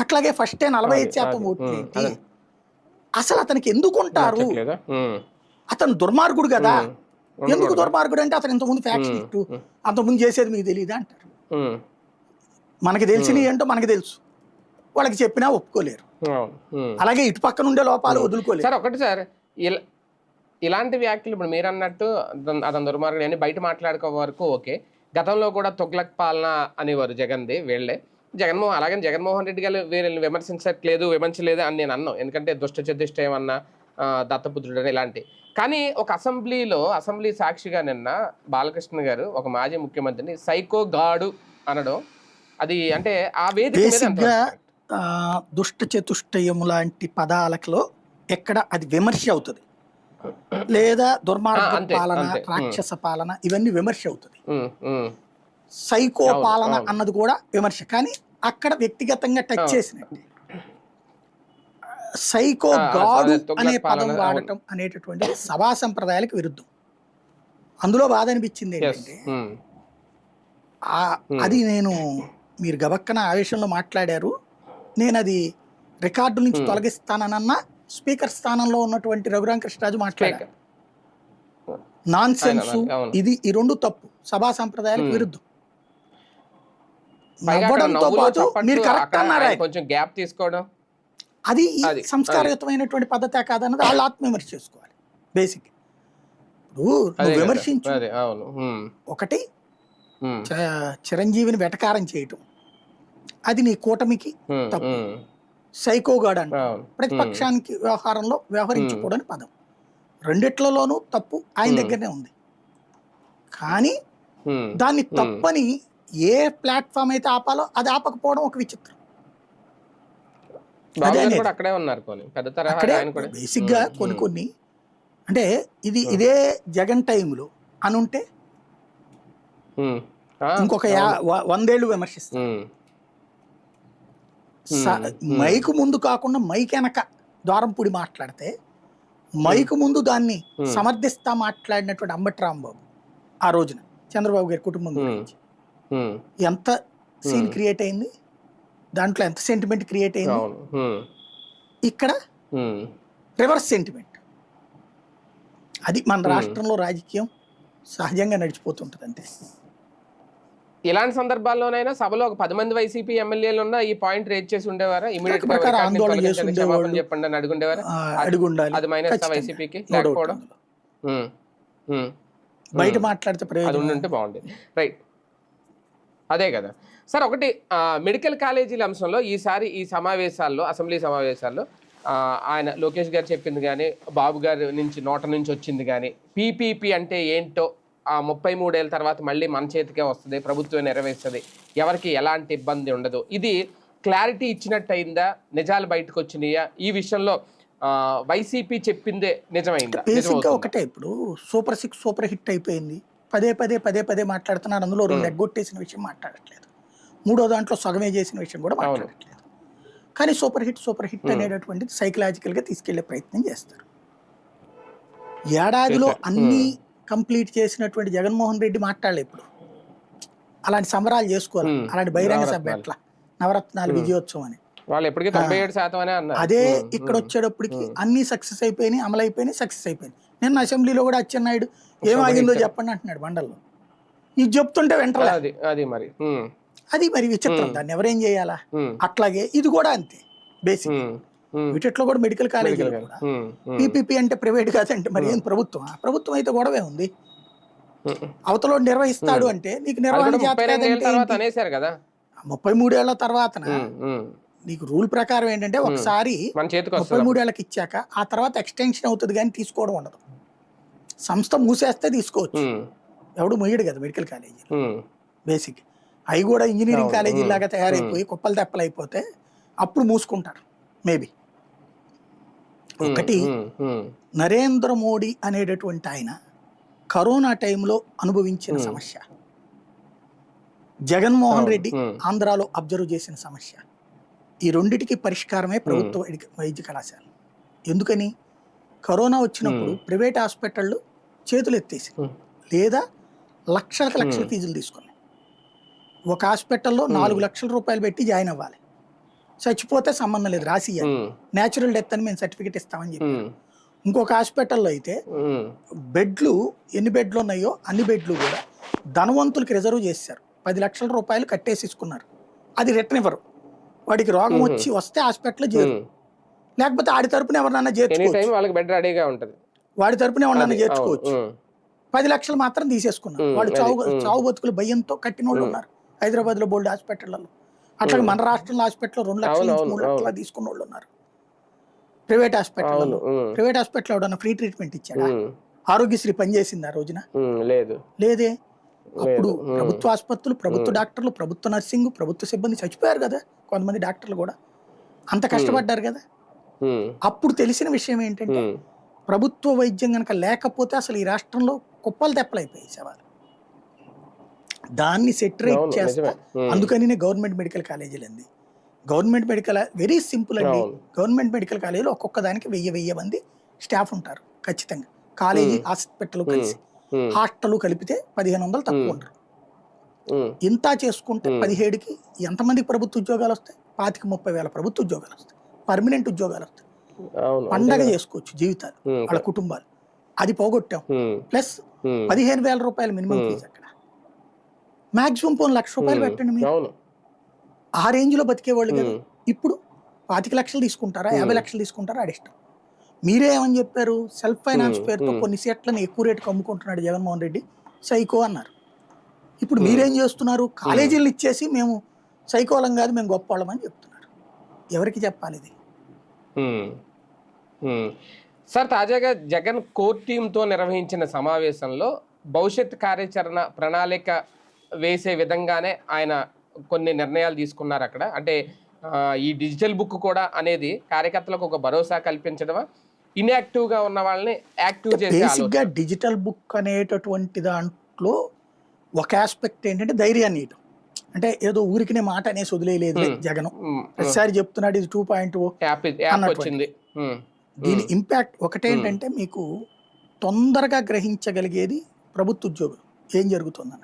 అట్లాగే ఫస్టే 45% ఓట్లు ఏంటి, అసలు అతనికి ఎందుకు ఉంటారు, అతను దుర్మార్గుడు కదా. ఎందుకు దుర్మార్గుడు అంటే అతను ఇంతకుముందు ఫ్యాక్షనిస్టు, అంతకుముందు చేసేది మీకు తెలియదా అంటారు. మనకి తెలిసినవి ఏంటో మనకి తెలుసు, వాళ్ళకి చెప్పినా ఒప్పుకోలేరు. అలాగే ఇటు పక్కన ఉండే లోపాలు వదులుకోలేరు. సార్ ఒకటి సార్, ఇలాంటి వ్యాఖ్యలు ఇప్పుడు మీరు అన్నట్టు అతను దుర్మార్గుడు అని బయట మాట్లాడుకో వరకు ఓకే. గతంలో కూడా తొగ్లక్ పాలన అనేవారు జగన్ది, వీళ్ళే అలాగే జగన్మోహన్ రెడ్డి గారు వీళ్ళని విమర్శించలేదు అని నేను అన్నాను. ఎందుకంటే దుష్ట ఏమన్నా దత్తపుత్రుడు అని ఇలాంటి. కానీ ఒక అసెంబ్లీ సాక్షిగా నిన్న బాలకృష్ణ గారు ఒక మాజీ ముఖ్యమంత్రిని సైకో గాడు అనడం, అది అంటే ఆ వేదిక దుష్ట చతుష్టయం లాంటి పదాలలో ఎక్కడ అది విమర్శ అవుతుంది, లేదా దుర్మార్గ పాలన, రాక్షస పాలన, ఇవన్నీ విమర్శ అవుతుంది. సైకో పాలన అన్నది కూడా విమర్శ, కానీ అక్కడ వ్యక్తిగతంగా టచ్ చేసినట్టు. సైకో గాడు అనే పదం వాడటం అనేటటువంటి సభా సంప్రదాయాలకు విరుద్ధం. అందులో బాధ అనిపించింది ఏంటంటే అది మీరు గబక్కన ఆవేశంలో మాట్లాడారు, నేను అది రికార్డు నుంచి తొలగిస్తానన్న స్పీకర్ స్థానంలో ఉన్నటువంటి రఘురామకృష్ణరాజు మాట్లాడారు. నాన్ సెన్స్ ఇది, ఈ రెండు తప్పు, సభా సంప్రదాయాలకు విరుద్ధం. నవ్వడంతో పాటు మీరు కరెక్ట్ అన్నారు, కొంచెం గ్యాప్ తీసుకోవడం అది సంస్కారయుతమైనటువంటి పద్ధతి కాదన్నది వాళ్ళు ఆత్మవిమర్శ చేసుకోవాలి. బేసిక్ నువ్వు విమర్శించు, ఒకటి చిరంజీవిని వెటకారం చేయటం అది నీ కూటమికి తప్పు. సైకోగాడ్ అంటే ప్రతిపక్షానికి వ్యవహారంలో వ్యవహరించకూడని పదం, రెండిట్లలోనూ తప్పు ఆయన దగ్గరనే ఉంది. కానీ దాన్ని తప్పని ఏ ప్లాట్ఫామ్ అయితే ఆపాలో అది ఆపకపోవడం ఒక విచిత్రం. బేసిక్ గా కొన్ని అంటే ఇదే జగన్ టైంలో అనుంటే ఇంకొక 100 ఏళ్ళు విమర్శిస్తారు. మైకు ముందు కాకుండా మైక్ వెనక ద్వారంపూడి మాట్లాడితే మైకు ముందు దాన్ని సమర్థిస్తా మాట్లాడినటువంటి అంబటి రాంబాబు ఆ రోజున చంద్రబాబు గారి కుటుంబం గురించి ఉమ్, ఎంత సీన్ క్రియేట్ అయింది, దాంట్లో ఎంత సెంటిమెంట్ క్రియేట్ అయింది. అవును. ఇక్కడ ఉమ్, రివర్స్ సెంటిమెంట్. అది మన రాష్ట్రంలో రాజకీయం సహజంగా నడిచిపోతుంటది అంతే. ఇలాంటి సందర్భాల్లోనైనా సభలో ఒక 10 మంది వైసీపీ ఎమ్మెల్యేలు ఉన్న ఈ పాయింట్ రేజ్ చేసి ఉండేవారా? ఇమీడియట్ గా ప్రకారం రికార్డ్ ఆందోళన నుంచి చేసి తొలగించండి, ఉండేవాళ్ళు. క్షమాపణ చెప్పండి అని అడుగుండేవారా? అడిగి ఉండాలి అది మైనస్ ఖచ్చితంగా. వైసీపీకి No doubt లేకపోవడం. అందులో. ఉమ్, ఉమ్, బయట మాట్లాడితే అది ప్రయోజనం ఉండుంటే బాగుండేది. రైట్, అదే కదా సార్. ఒకటి మెడికల్ కాలేజీల అంశంలో ఈసారి ఈ సమావేశాల్లో, అసెంబ్లీ సమావేశాల్లో ఆయన లోకేష్ గారు చెప్పింది కానీ, బాబు గారి నుంచి నోట నుంచి వచ్చింది కానీ, పీపీపీ అంటే ఏంటో 33 ఏళ్ళ తర్వాత మళ్ళీ మన చేతికే వస్తుంది, ప్రభుత్వం నెరవేరుస్తుంది, ఎవరికి ఎలాంటి ఇబ్బంది ఉండదు, ఇది క్లారిటీ ఇచ్చినట్టు అయిందా? నిజాలు బయటకు వచ్చినాయా? ఈ విషయంలో వైసీపీ చెప్పిందే నిజమైందా? బేసిక్గా ఒకటే, ఇప్పుడు సూపర్ 6 సూపర్ హిట్ అయిపోయింది, పదే పదే మాట్లాడుతున్నారు. అందులో 2 ఎగ్గొట్టేసిన విషయం మాట్లాడట్లేదు, 3వ దాంట్లో సగమే చేసిన విషయం కూడా మాట్లాడట్లేదు. కానీ సూపర్ హిట్ అనేటటువంటిది సైకలాజికల్గా తీసుకెళ్లే ప్రయత్నం చేస్తారు. ఏడాదిలో అన్ని కంప్లీట్ చేసినటువంటి జగన్మోహన్ రెడ్డి మాట్లాడలే ఇప్పుడు. అలాంటి సంబరాలు చేసుకోవాలి, అలాంటి బహిరంగ సభ ఎట్లా నవరత్నాలు విజయోత్సవం అని. వాళ్ళు ఎప్పటికీ 97% అనే అన్నారు. అదే ఇక్కడ వచ్చేటప్పటికి అన్ని సక్సెస్ అయిపోయినాయి, అమలు అయిపోయినాయి, సక్సెస్ అయిపోయింది. నిన్న అసెంబ్లీలో కూడా అచ్చెన్నాయుడు ఏమాగిందో చెప్పండి అంటున్నాడు బండల్లో. ఇది చెప్తుంటే వెంటనే అది మరి అది మరి విచిత్రం, దాన్ని ఎవరేం చేయాలా. అట్లాగే ఇది కూడా అంతే బేసిక్. వీటిలో కూడా మెడికల్ కాలేజీలు కూడా పీపీపీ అంటే ప్రైవేట్ కాదంటే మరి ఏం ప్రభుత్వం? ప్రభుత్వం అయితే గొడవే ఉంది. అవతల నిర్వహిస్తాడు అంటే నీకు నిర్వహణ 33 ఏళ్ల తర్వాత నీకు రూల్ ప్రకారం ఏంటంటే ఒకసారి 33 ఏళ్ళకి ఇచ్చాక ఆ తర్వాత ఎక్స్టెన్షన్ అవుతుంది కానీ తీసుకోవడం ఉండదు. సంస్థ మూసేస్తే తీసుకోవచ్చు, ఎవడు మొయ్యడు కదా మెడికల్ కాలేజీ బేసిక్. అవి కూడా ఇంజనీరింగ్ కాలేజీ లాగా తయారైపోయి కుప్పలు తెప్పలు అయిపోతే అప్పుడు మూసుకుంటారు మేబీ. ఒకటి, నరేంద్ర మోడీ అనేటటువంటి ఆయన కరోనా టైంలో అనుభవించిన సమస్య, జగన్మోహన్ రెడ్డి ఆంధ్రాలో అబ్జర్వ్ చేసిన సమస్య, ఈ రెండిటికి పరిష్కారమే ప్రభుత్వ వైద్య కళాశాల. ఎందుకని? కరోనా వచ్చినప్పుడు ప్రైవేట్ హాస్పిటళ్ళు చేతులు ఎత్తేసి లేదా లక్షల ఫీజులు తీసుకున్నాయి. ఒక హాస్పిటల్లో 4 లక్షల రూపాయలు పెట్టి జాయిన్ అవ్వాలి, చచ్చిపోతే సంబంధం లేదు రాసి న్యాచురల్ డెత్ అని మేము సర్టిఫికేట్ ఇస్తామని చెప్పి. ఇంకొక హాస్పిటల్లో అయితే బెడ్లు ఎన్ని బెడ్లు ఉన్నాయో అన్ని బెడ్లు కూడా ధనవంతులకి రిజర్వ్ చేశారు, 10 లక్షల రూపాయలు కట్టేసేసుకున్నారు. అది రిటర్న్ ఇవ్వరు, వాడికి రోగం వస్తే హాస్పిటల్లో చేరు, లేకపోతే ఆడి తరపున ఎవరన్నా చేర్చుకోవచ్చు, వాడి తరపున ఎవరన్నా చేర్చుకోవచ్చు. 10 లక్షలు మాత్రం తీసేసుకున్నారు. వాళ్ళు చావు బతుకులు భయంతో కట్టిన వాళ్ళు ఉన్నారు హైదరాబాద్ లో బోల్డ్ హాస్పిటళ్లలో. అట్లాగే మన రాష్ట్రంలో హాస్పిటల్లో 2 లక్షల నుంచి 3 లక్షల తీసుకున్న వాళ్ళు ఉన్నారు ప్రైవేట్ హాస్పిటల్లో. ప్రైవేట్ హాస్పిటల్ ఎవడన్నా ఫ్రీ ట్రీట్మెంట్ ఇచ్చాడా? ఆరోగ్యశ్రీ పనిచేసింది ఆ రోజున? లేదే. అప్పుడు ప్రభుత్వ ఆసుపత్రులు, ప్రభుత్వ డాక్టర్లు, ప్రభుత్వ నర్సింగ్, ప్రభుత్వ సిబ్బంది చచ్చిపోయారు కదా, కొంతమంది డాక్టర్లు కూడా అంత కష్టపడ్డారు కదా. అప్పుడు తెలిసిన విషయం ఏంటంటే ప్రభుత్వ వైద్యం కనుక లేకపోతే అసలు ఈ రాష్ట్రంలో కుప్పలు తెప్పలైపోయాయి శవాలు. దాన్ని సెటరేట్ చేస్తా, అందుకని గవర్నమెంట్ మెడికల్ కాలేజీలు అంది. గవర్నమెంట్ మెడికల్ వెరీ సింపుల్ అండి. గవర్నమెంట్ మెడికల్ కాలేజీలో ఒక్కొక్క దానికి 1000 మంది స్టాఫ్ ఉంటారు ఖచ్చితంగా. కాలేజీ హాస్పిటల్ కలిసి హాస్టల్ కలిపితే 1500 తక్కువ ఉంటారు. ఇంత చేసుకుంటే 17కి ఎంతమందికి ప్రభుత్వ ఉద్యోగాలు వస్తాయి? 25-30 వేల ప్రభుత్వ ఉద్యోగాలు వస్తాయి, పర్మనెంట్ ఉద్యోగాలు వస్తాయి. పండగ చేసుకోవచ్చు జీవితాలు వాళ్ళ కుటుంబాలు. అది పోగొట్టాం. ప్లస్ 15,000 రూపాయలు మినిమం ఫీజు. అక్కడ మాక్సిమం పోను 1,00,000 రూపాయలు పెట్టండి మీరు, ఆ రేంజ్ లో బతికేవాళ్ళు కదా. ఇప్పుడు 25 లక్షలు తీసుకుంటారా, 50 లక్షలు తీసుకుంటారా, అడిష్టం. మీరేమని చెప్పారు? సెల్ఫ్ ఫైనాన్స్ పేరుతో కొన్ని సీట్లను ఎక్కువ రేటుకి అమ్ముకుంటున్నాడు జగన్మోహన్ రెడ్డి, సైకో అన్నారు. ఇప్పుడు మీరేం చేస్తున్నారు? కాలేజీలు ఇచ్చేసి మేము సైకోలం కాదు మేము గొప్పవాళ్ళం అని చెప్తున్నారు. ఎవరికి చెప్పాలి ఇది? సార్, తాజాగా జగన్ కోర్ టీంతో నిర్వహించిన సమావేశంలో భవిష్యత్ కార్యాచరణ ప్రణాళిక వేసే విధంగానే ఆయన కొన్ని నిర్ణయాలు తీసుకున్నారు అక్కడ. అంటే ఈ డిజిటల్ బుక్ కూడా అనేది కార్యకర్తలకు ఒక భరోసా కల్పించడమా, ఇన్యాక్టివ్గా ఉన్న వాళ్ళని యాక్టివ్ చేసే బేసిక్గా డిజిటల్ బుక్ అనేటటువంటి దాంట్లో ఒక ఆస్పెక్ట్ ఏంటంటే ధైర్యాన్ని ఇవ్వడం. అంటే ఏదో ఊరికినే మాట అనేసి వదిలేదు జగన్, ప్రతిసారి చెప్తున్నాడు ఇది 2.0 వచ్చింది. దీని ఇంపాక్ట్ ఒకటేంటంటే మీకు తొందరగా గ్రహించగలిగేది ప్రభుత్వ ఉద్యోగులు ఏం జరుగుతుందన్న.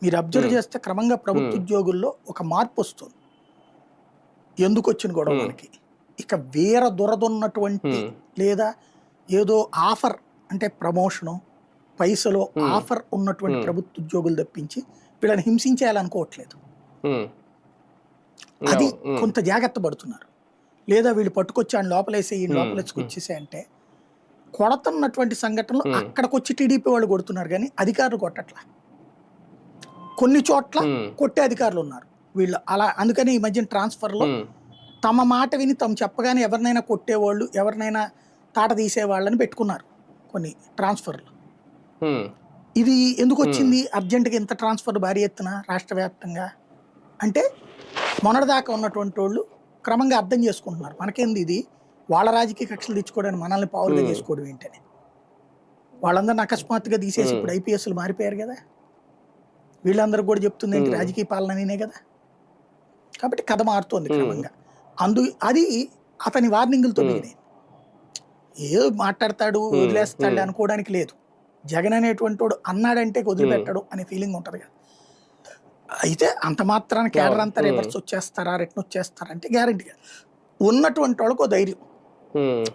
మీరు అబ్జర్వ్ చేస్తే క్రమంగా ప్రభుత్వ ఉద్యోగుల్లో ఒక మార్పు వస్తుంది. ఎందుకు వచ్చిన గొడవ మనకి? ఇక వేరే దురదున్నటువంటి లేదా ఏదో ఆఫర్ అంటే ప్రమోషను పైసలో ఆఫర్ ఉన్నటువంటి ప్రభుత్వ ఉద్యోగులు తప్పించి వీళ్ళని హింసించేయాలనుకోవట్లేదు. అది కొంత జాగ్రత్త పడుతున్నారు. లేదా వీళ్ళు పట్టుకొచ్చి ఆయన లోపలేసి ఈ లోపలేసుకొచ్చేసే అంటే కొడుతున్నటువంటి సంఘటనలు అక్కడికి వచ్చి టీడీపీ వాళ్ళు కొడుతున్నారు, కానీ అధికారులు కొట్టట్లా. కొన్ని చోట్ల కొట్టే అధికారులు ఉన్నారు వీళ్ళు అలా. అందుకని ఈ మధ్యన ట్రాన్స్ఫర్లో తమ మాట విని తమ చెప్పగానే ఎవరినైనా కొట్టేవాళ్ళు, ఎవరినైనా తాట తీసేవాళ్ళని పెట్టుకున్నారు కొన్ని ట్రాన్స్ఫర్లు. ఇది ఎందుకు వచ్చింది అర్జెంటుగా ఇంత ట్రాన్స్ఫర్ భారీ ఎత్తున రాష్ట్ర వ్యాప్తంగా అంటే మొన్నటిదాకా ఉన్నటువంటి వాళ్ళు క్రమంగా అర్థం చేసుకుంటున్నారు, మనకేంది ఇది వాళ్ళ రాజకీయ కక్షలు తెచ్చుకోవడానికి మనల్ని పావులుగా చేసుకోవడం ఏంటని. వాళ్ళందరిని అకస్మాత్తుగా తీసేసి ఇప్పుడు ఐపీఎస్లు మారిపోయారు కదా, వీళ్ళందరూ కూడా చెప్తుంది ఏంటి రాజకీయ పాలననే కదా. కాబట్టి కథ మారుతోంది క్రమంగా. అది అతని వార్నింగులతో మిగిలింది. ఏదో మాట్లాడతాడు వదిలేస్తాడు అనుకోవడానికి లేదు. జగన్ అనేటువంటి వాడు అన్నాడంటే వదిలిపెట్టాడు అనే ఫీలింగ్ ఉంటుంది కదా. అయితే అంత మాత్రాన కేడర్ అంతా రివర్స్ వచ్చేస్తారా రిటర్న్ వచ్చేస్తారా అంటే గ్యారెంటీగా ఉన్నటువంటి వాళ్ళకు ధైర్యం.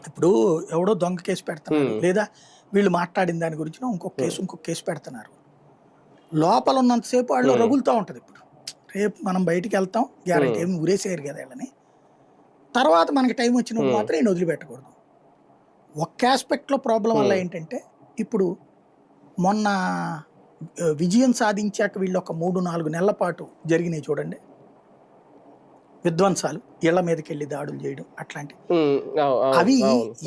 ఇప్పుడు ఎవడో దొంగ కేసు పెడుతున్నారు, లేదా వీళ్ళు మాట్లాడిన దాని గురించి ఇంకొక కేసు పెడుతున్నారు. లోపల ఉన్నంతసేపు వాళ్ళు రగులుతూ ఉంటుంది. ఇప్పుడు రేపు మనం బయటికి వెళ్తాం గ్యారెంటీ, ఏమి ఊరేసేయరు కదా వీళ్ళని. తర్వాత మనకి టైం వచ్చినప్పుడు మాత్రం ఈయన వదిలిపెట్టకూడదు. ఒక్క ఆస్పెక్ట్లో ప్రాబ్లం వల్ల ఏంటంటే ఇప్పుడు మొన్న విజయం సాధించాక వీళ్ళు ఒక 3-4 నెలల పాటు జరిగినాయి చూడండి విధ్వంసాలు, ఇళ్ల మీదకి వెళ్ళి దాడులు చేయడం అట్లాంటి, అవి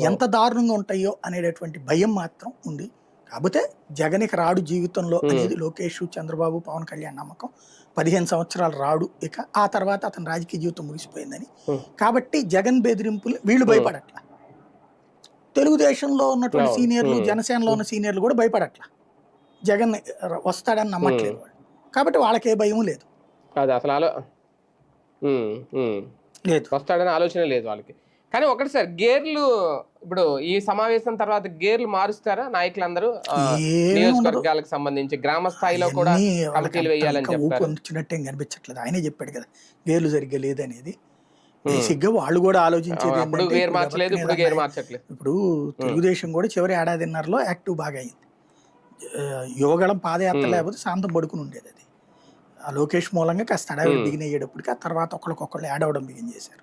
ఎంత దారుణంగా ఉంటాయో అనేటటువంటి భయం మాత్రం ఉంది. కాకపోతే జగన్కి రాడు జీవితంలో అనేది లోకేష్, చంద్రబాబు, పవన్ కళ్యాణ్ నమ్మకం. 15 సంవత్సరాలు రాడు, ఇక ఆ తర్వాత అతని రాజకీయ జీవితం ముగిసిపోయిందని. కాబట్టి జగన్ బెదిరింపులు వీళ్ళు భయపడట్లా. తెలుగుదేశంలో ఉన్నటువంటి సీనియర్లు, జనసేనలో ఉన్న సీనియర్లు కూడా భయపడట్లా. జగన్ వస్తాడని నమ్మట్లేదు వాళ్ళు. కాబట్టి వాళ్ళకే భయం లేదు, అసలు లేదు, వస్తాడని ఆలోచన లేదు వాళ్ళకి. కానీ ఒకటి సార్, గేర్లు ఇప్పుడు ఈ సమావేశం తర్వాత గేర్లు మారుస్తారా నాయకులందరూ? నియోజకవర్గాలకు సంబంధించి గ్రామ స్థాయిలో కూడా కమిటీలు వేయాలని వచ్చినట్టు కనిపించట్లేదు. ఆయనే చెప్పాడు కదా గేర్లు సరిగ్గా లేదనేది. బేసిక్గా వాళ్ళు కూడా ఆలోచించేది ఇప్పుడు తెలుగుదేశం కూడా చివరి ఏడాదిన్నరలో యాక్టివ్ బాగా అయింది. యువగళం పాదయాత్ర లేకపోతే శాంతం పడుకుని ఉండేది. అది ఆ లోకేష్ మూలంగా కాస్త అడవి బిగిన్ అయ్యేటప్పటికి ఆ తర్వాత ఒకళ్ళకొకళ్ళు యాడ్ అవ్వడం బిగిన్ చేశారు.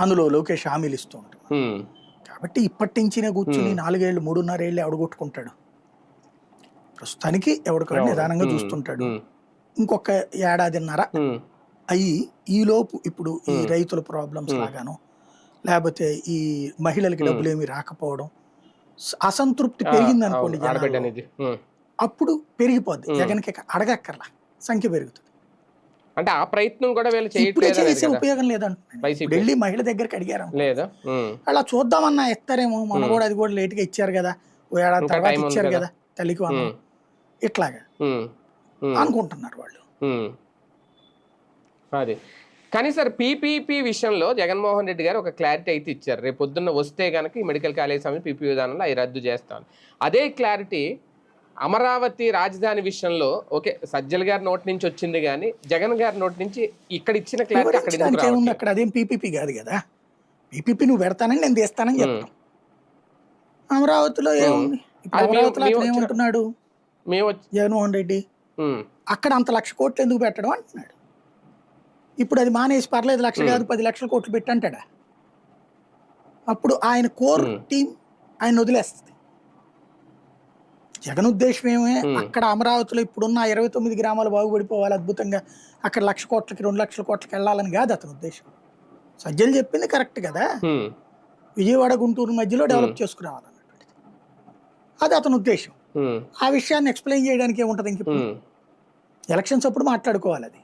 అందులో లోకేష్ హామీలు ఇస్తూ ఉంటాడు. కాబట్టి ఇప్పటి నుంచినే కూర్చుని 4 ఏళ్ళు 3.5 ఏళ్ళు ఎవడగొట్టుకుంటాడు. ప్రస్తుతానికి ఎవడికాడు నిదానంగా చూస్తుంటాడు. ఇంకొక ఏడాదిన్నర అయ్యి ఈలోపు ఇప్పుడు ఈ రైతుల ప్రాబ్లమ్స్ లాగాను, లేకపోతే ఈ మహిళలకి డబ్బులు ఏమి రాకపోవడం, అసంతృప్తి పెరిగింది అనుకోండి జనాలు, అప్పుడు పెరిగిపోద్ది. జగన్కి అడగక్కర్లా, సంఖ్య పెరుగుతుంది. అంటే ఆ ప్రయత్నం కూడా వీళ్ళు చేసే ఉపయోగం లేదంటున్నాను. వెళ్ళి మహిళ దగ్గరికి అడిగారు లేదా, అలా చూద్దామన్నా ఇస్తారేమో, మన కూడా అది కూడా లేట్గా ఇచ్చారు కదా, ఓ ఏడాది తర్వాత ఇచ్చారు కదా తల్లికి వందనం, ఇట్లాగా అనుకుంటున్నారు వాళ్ళు. అది కానీ సార్ పీపీపీ విషయంలో జగన్మోహన్ రెడ్డి గారు ఒక క్లారిటీ అయితే ఇచ్చారు. రేపు పొద్దున్న వస్తే కనుక ఈ మెడికల్ కాలేజ్ సమయం పీపీ విధానంలో అవి రద్దు చేస్తాను. అదే క్లారిటీ అమరావతి రాజధాని విషయంలో ఓకే సజ్జల గారి నోటి నుంచి వచ్చింది, కానీ జగన్ గారి నోటి నుంచి ఇక్కడ ఇచ్చిన క్లారిటీ అక్కడ అదేం పీపీపీ కాదు కదా. పీపీపీ నువ్వు పెడతానని నేను తీస్తానని చెప్తాను. అమరావతిలో ఏముంది? అమరావతిలో ఏమంటున్నాడు జగన్మోహన్ రెడ్డి? అక్కడ అంత 1,00,000 కోట్లు ఎందుకు పెట్టడం అంటున్నాడు. ఇప్పుడు అది మానేసి పర్లేదు 1,00,000 కాదు 10 లక్షల కోట్లు పెట్టి అంటాడా? అప్పుడు ఆయన కోర్ టీం ఆయన వదిలేస్తుంది. జగన్ ఉద్దేశం ఏమే అక్కడ అమరావతిలో ఇప్పుడున్న 29 గ్రామాలు బాగుపడిపోవాలి అద్భుతంగా, అక్కడ 1,00,000 కోట్లకి 2,00,000 కోట్లకి వెళ్ళాలని కాదు అతని ఉద్దేశం. సజ్జలు చెప్పింది కరెక్ట్ కదా, విజయవాడ గుంటూరు మధ్యలో డెవలప్ చేసుకురావాలన్నటువంటిది అది అతని ఉద్దేశం. ఆ విషయాన్ని ఎక్స్ప్లెయిన్ చేయడానికి ఏముంటది, ఇంక ఎలక్షన్స్ అప్పుడు మాట్లాడుకోవాలి అది.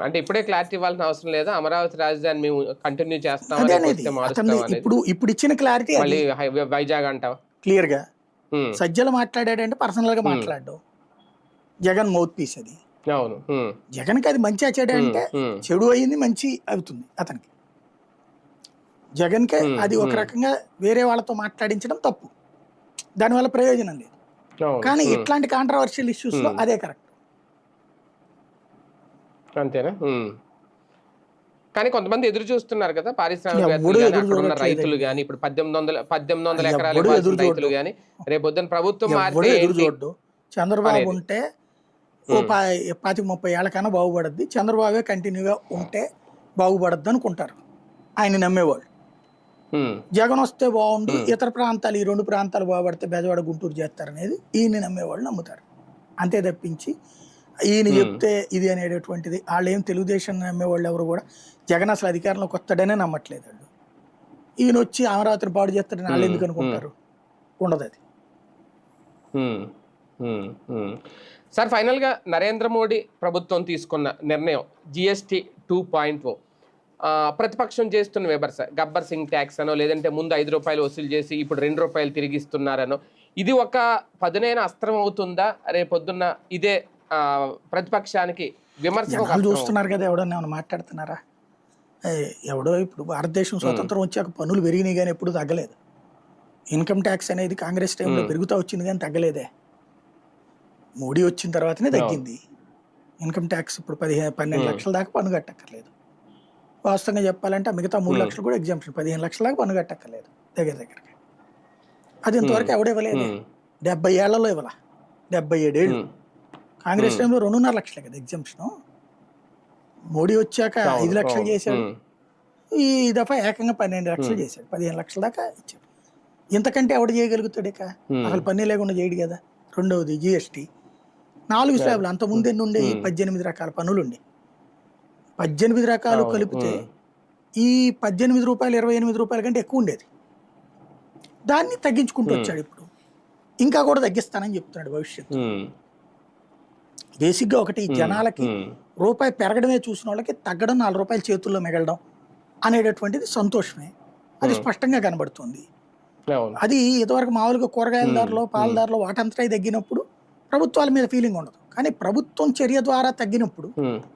అంటే ఇప్పుడే క్లారిటీ ఇవ్వాల్సిన అవసరం లేదా? అమరావతి రాజధాని మేము కంటిన్యూ చేస్తాం ఇప్పుడు ఇచ్చిన క్లారిటీ వైజాగ్ అంటావా క్లియర్ గా. సజ్జలు మాట్లాడాడంటే పర్సనల్ గా మాట్లాడు, జగన్ మౌత్ పీస్ అది. అవును, జగన్కి అది మంచి చెడు అంటే చెడు అయింది మంచి అవుతుంది అతనికి. జగన్కే అది ఒక రకంగా వేరే వాళ్ళతో మాట్లాడించడం తప్పు, దానివల్ల ప్రయోజనం లేదు. అవును. కానీ ఇట్లాంటి కాంట్రవర్షియల్ ఇష్యూస్లో అదే కరెక్ట్. అంతేనా? కానీ కొంతమంది ఎదురు చూస్తున్నారు కదా, ఎవడు పారిశ్రామికవేత్తలు కానీ ఎదురు అక్కడ ఉన్న రైతులు చూడట్లేదండి. కానీ, ఇప్పుడు 1800 ఎకరాలు ఎవడు ఇవ్వాల్సిన ఎదురు రైతులు చూడడు. కానీ రేపొద్దున ప్రభుత్వం ఎవడు మారితే ఎదురు ఏంటి చూడ్డు. చంద్రబాబు అనేది. ఉంటే ఓ 25-30 ఏళ్ళకన్నా బాగుపడద్ది, చంద్రబాబే కంటిన్యూగా ఉంటే బాగుపడద్దు అనుకుంటారు ఆయన నమ్మేవాళ్ళు. ఉమ్, జగన్ వస్తే బాగుండు, ఇతర ప్రాంతాలు ఈ 2 ప్రాంతాలు బాగుపడితే బెజవాడ గుంటూరు చేస్తారనేది ఈయన నమ్మేవాళ్ళు నమ్ముతారు. అంతే తప్పించి ఈయన చెప్తే ఇది అనేటటువంటిది వాళ్ళు ఏం తెలుగుదేశం నమ్మేవాళ్ళు ఎవరు కూడా జగన్ అసలు అధికారంలోకి వస్తాడనే నమ్మట్లేదు వాళ్ళు. ఈయన వచ్చి అమరావతిని పాడు చేస్తాడని వాళ్ళు ఎందుకు అనుకుంటారు? ఉండదు అది. ఉమ్, ఉమ్, ఉమ్. సార్, ఫైనల్గా నరేంద్ర మోడీ ప్రభుత్వం తీసుకున్న నిర్ణయం GST 2.0, ప్రతిపక్షం చేస్తున్న విమర్శ గబ్బర్ సింగ్ ట్యాక్స్ అనో, లేదంటే ముందు ₹5 వసూలు చేసి ఇప్పుడు ₹2 తిరిగిస్తున్నారనో, ఇది ఒక పదునైన అస్త్రం అవుతుందా రేపొద్దున్న? ఇదే ప్రతిపక్షానికి విమర్శ జనాలు చూస్తున్నారు కదా, ఎవడన్నా ఏమైనా మాట్లాడుతున్నారా? ఎవడో ఇప్పుడు భారతదేశం స్వతంత్రం వచ్చాక పన్నులు పెరిగినాయి కానీ ఎప్పుడు తగ్గలేదు. ఇన్కమ్ ట్యాక్స్ అనేది కాంగ్రెస్ టైంలో పెరుగుతూ వచ్చింది కానీ తగ్గలేదే. మోడీ వచ్చిన తర్వాతనే తగ్గింది ఇన్కమ్ ట్యాక్స్. ఇప్పుడు 12 లక్షల దాకా పన్ను కట్టక్కర్లేదు. వాస్తవంగా చెప్పాలంటే మిగతా 3 లక్షలు కూడా ఎగ్జామ్షన్, 15 లక్షల దాకా పన్ను కట్టక్కర్లేదు దగ్గరికి. అది ఇంతవరకు ఎవడు ఇవ్వలేదు. 70 ఏళ్లలో ఇవ్వాల, 77 ఏళ్ళు. కాంగ్రెస్ టైంలో 2.5 లక్షలే కదా ఎగ్జామ్షన్. మోడీ వచ్చాక 5 లక్షలు చేశాడు, ఈ దఫా ఏకంగా 12 లక్షలు చేశాడు, 15 లక్షల దాకా ఇచ్చాడు. ఇంతకంటే ఎవడు చేయగలుగుతాడు? ఇక అసలు పన్ను లేకుండా చేయడు కదా. రెండవది GST 4 స్లాబ్లు, అంత ముందే నుండే 18 రకాల పన్నులు ఉండే. 18 రకాలు కలిపితే ఈ ₹18 ₹28 కంటే ఎక్కువ ఉండేది. దాన్ని తగ్గించుకుంటూ వచ్చాడు. ఇప్పుడు ఇంకా కూడా తగ్గిస్తానని చెప్తున్నాడు భవిష్యత్తు. బేసిక్గా ఒకటి, జనాలకి రూపాయి పెరగడమే చూసిన వాళ్ళకి తగ్గడం, ₹4 చేతుల్లో మిగలడం అనేటటువంటిది సంతోషమే. అది స్పష్టంగా కనబడుతుంది. అది ఇదివరకు మామూలుగా కూరగాయల ధరలో, పాల ధరలో వాటంతటా తగ్గినప్పుడు ప్రభుత్వాల మీద ఫీలింగ్ ఉండదు. కానీ ప్రభుత్వం చర్య ద్వారా తగ్గినప్పుడు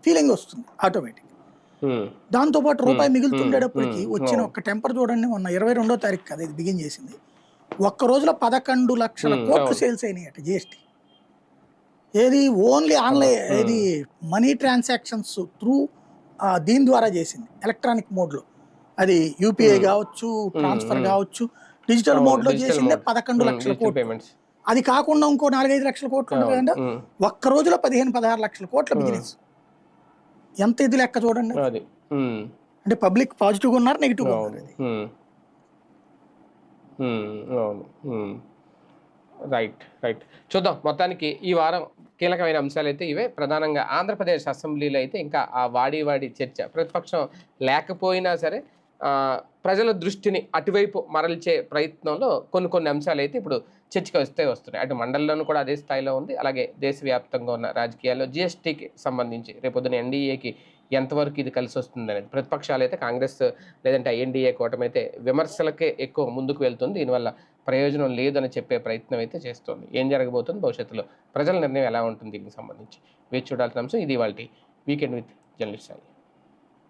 ఫీలింగ్ వస్తుంది ఆటోమేటిక్. దాంతోపాటు రూపాయి మిగులుతుండేటప్పటికి వచ్చిన ఒక్క టెంపర్ చూడండి. మొన్న 22వ తారీఖు కదా ఇది బిగిన్ చేసింది. ఒక్క రోజులో 11 లక్షల కోట్లు సేల్స్ అయినాయి అట GST. ఏది ఓన్లీ ఆన్లైన్, ఏది మనీ ట్రాన్సాక్షన్స్ త్రూ దీని ద్వారా చేసింది, ఎలక్ట్రానిక్ మోడ్లో. అది UPI కావచ్చు, ట్రాన్స్ఫర్ కావచ్చు, డిజిటల్ మోడ్లో చేసిందే 11 లక్షల కోట్లు. అది కాకుండా ఇంకో 4-5 లక్షల కోట్లు ఉంటుంది కదంటే ఒక్క రోజులో 15-16 లక్షల కోట్ల బిజినెస్. ఎంత ఇది లెక్క చూడండి. అంటే పబ్లిక్ పాజిటివ్గా ఉన్నారు, నెగిటివ్గా ఉన్నారు. రైట్ రైట్ చూద్దాం. మొత్తానికి ఈ వారం కీలకమైన అంశాలు అయితే ఇవే. ప్రధానంగా ఆంధ్రప్రదేశ్ అసెంబ్లీలో అయితే ఇంకా ఆ వాడి చర్చ, ప్రతిపక్షం లేకపోయినా సరే ప్రజల దృష్టిని అటువైపు మరల్చే ప్రయత్నంలో కొన్ని అంశాలు అయితే ఇప్పుడు చర్చకు వస్తున్నాయి. అటు మండలంలోనూ కూడా అదే స్థాయిలో ఉంది. అలాగే దేశవ్యాప్తంగా ఉన్న రాజకీయాల్లో GSTకి సంబంధించి రేపొద్దున NDAకి ఎంతవరకు ఇది కలిసి వస్తుంది అనేది, ప్రతిపక్షాలు అయితే కాంగ్రెస్ లేదంటే INDA కూటమి అయితే విమర్శలకే ఎక్కువ ముందుకు వెళ్తుంది. దీనివల్ల ప్రయోజనం లేదని చెప్పే ప్రయత్నం అయితే చేస్తుంది. ఏం జరగబోతుంది భవిష్యత్తులో, ప్రజల నిర్ణయం ఎలా ఉంటుంది దీనికి సంబంధించి వేచి చూడాల్సిన అంశం. ఇది ఇవాల్టి వీకెండ్ విత్ జర్నలిస్ట్ సాయి.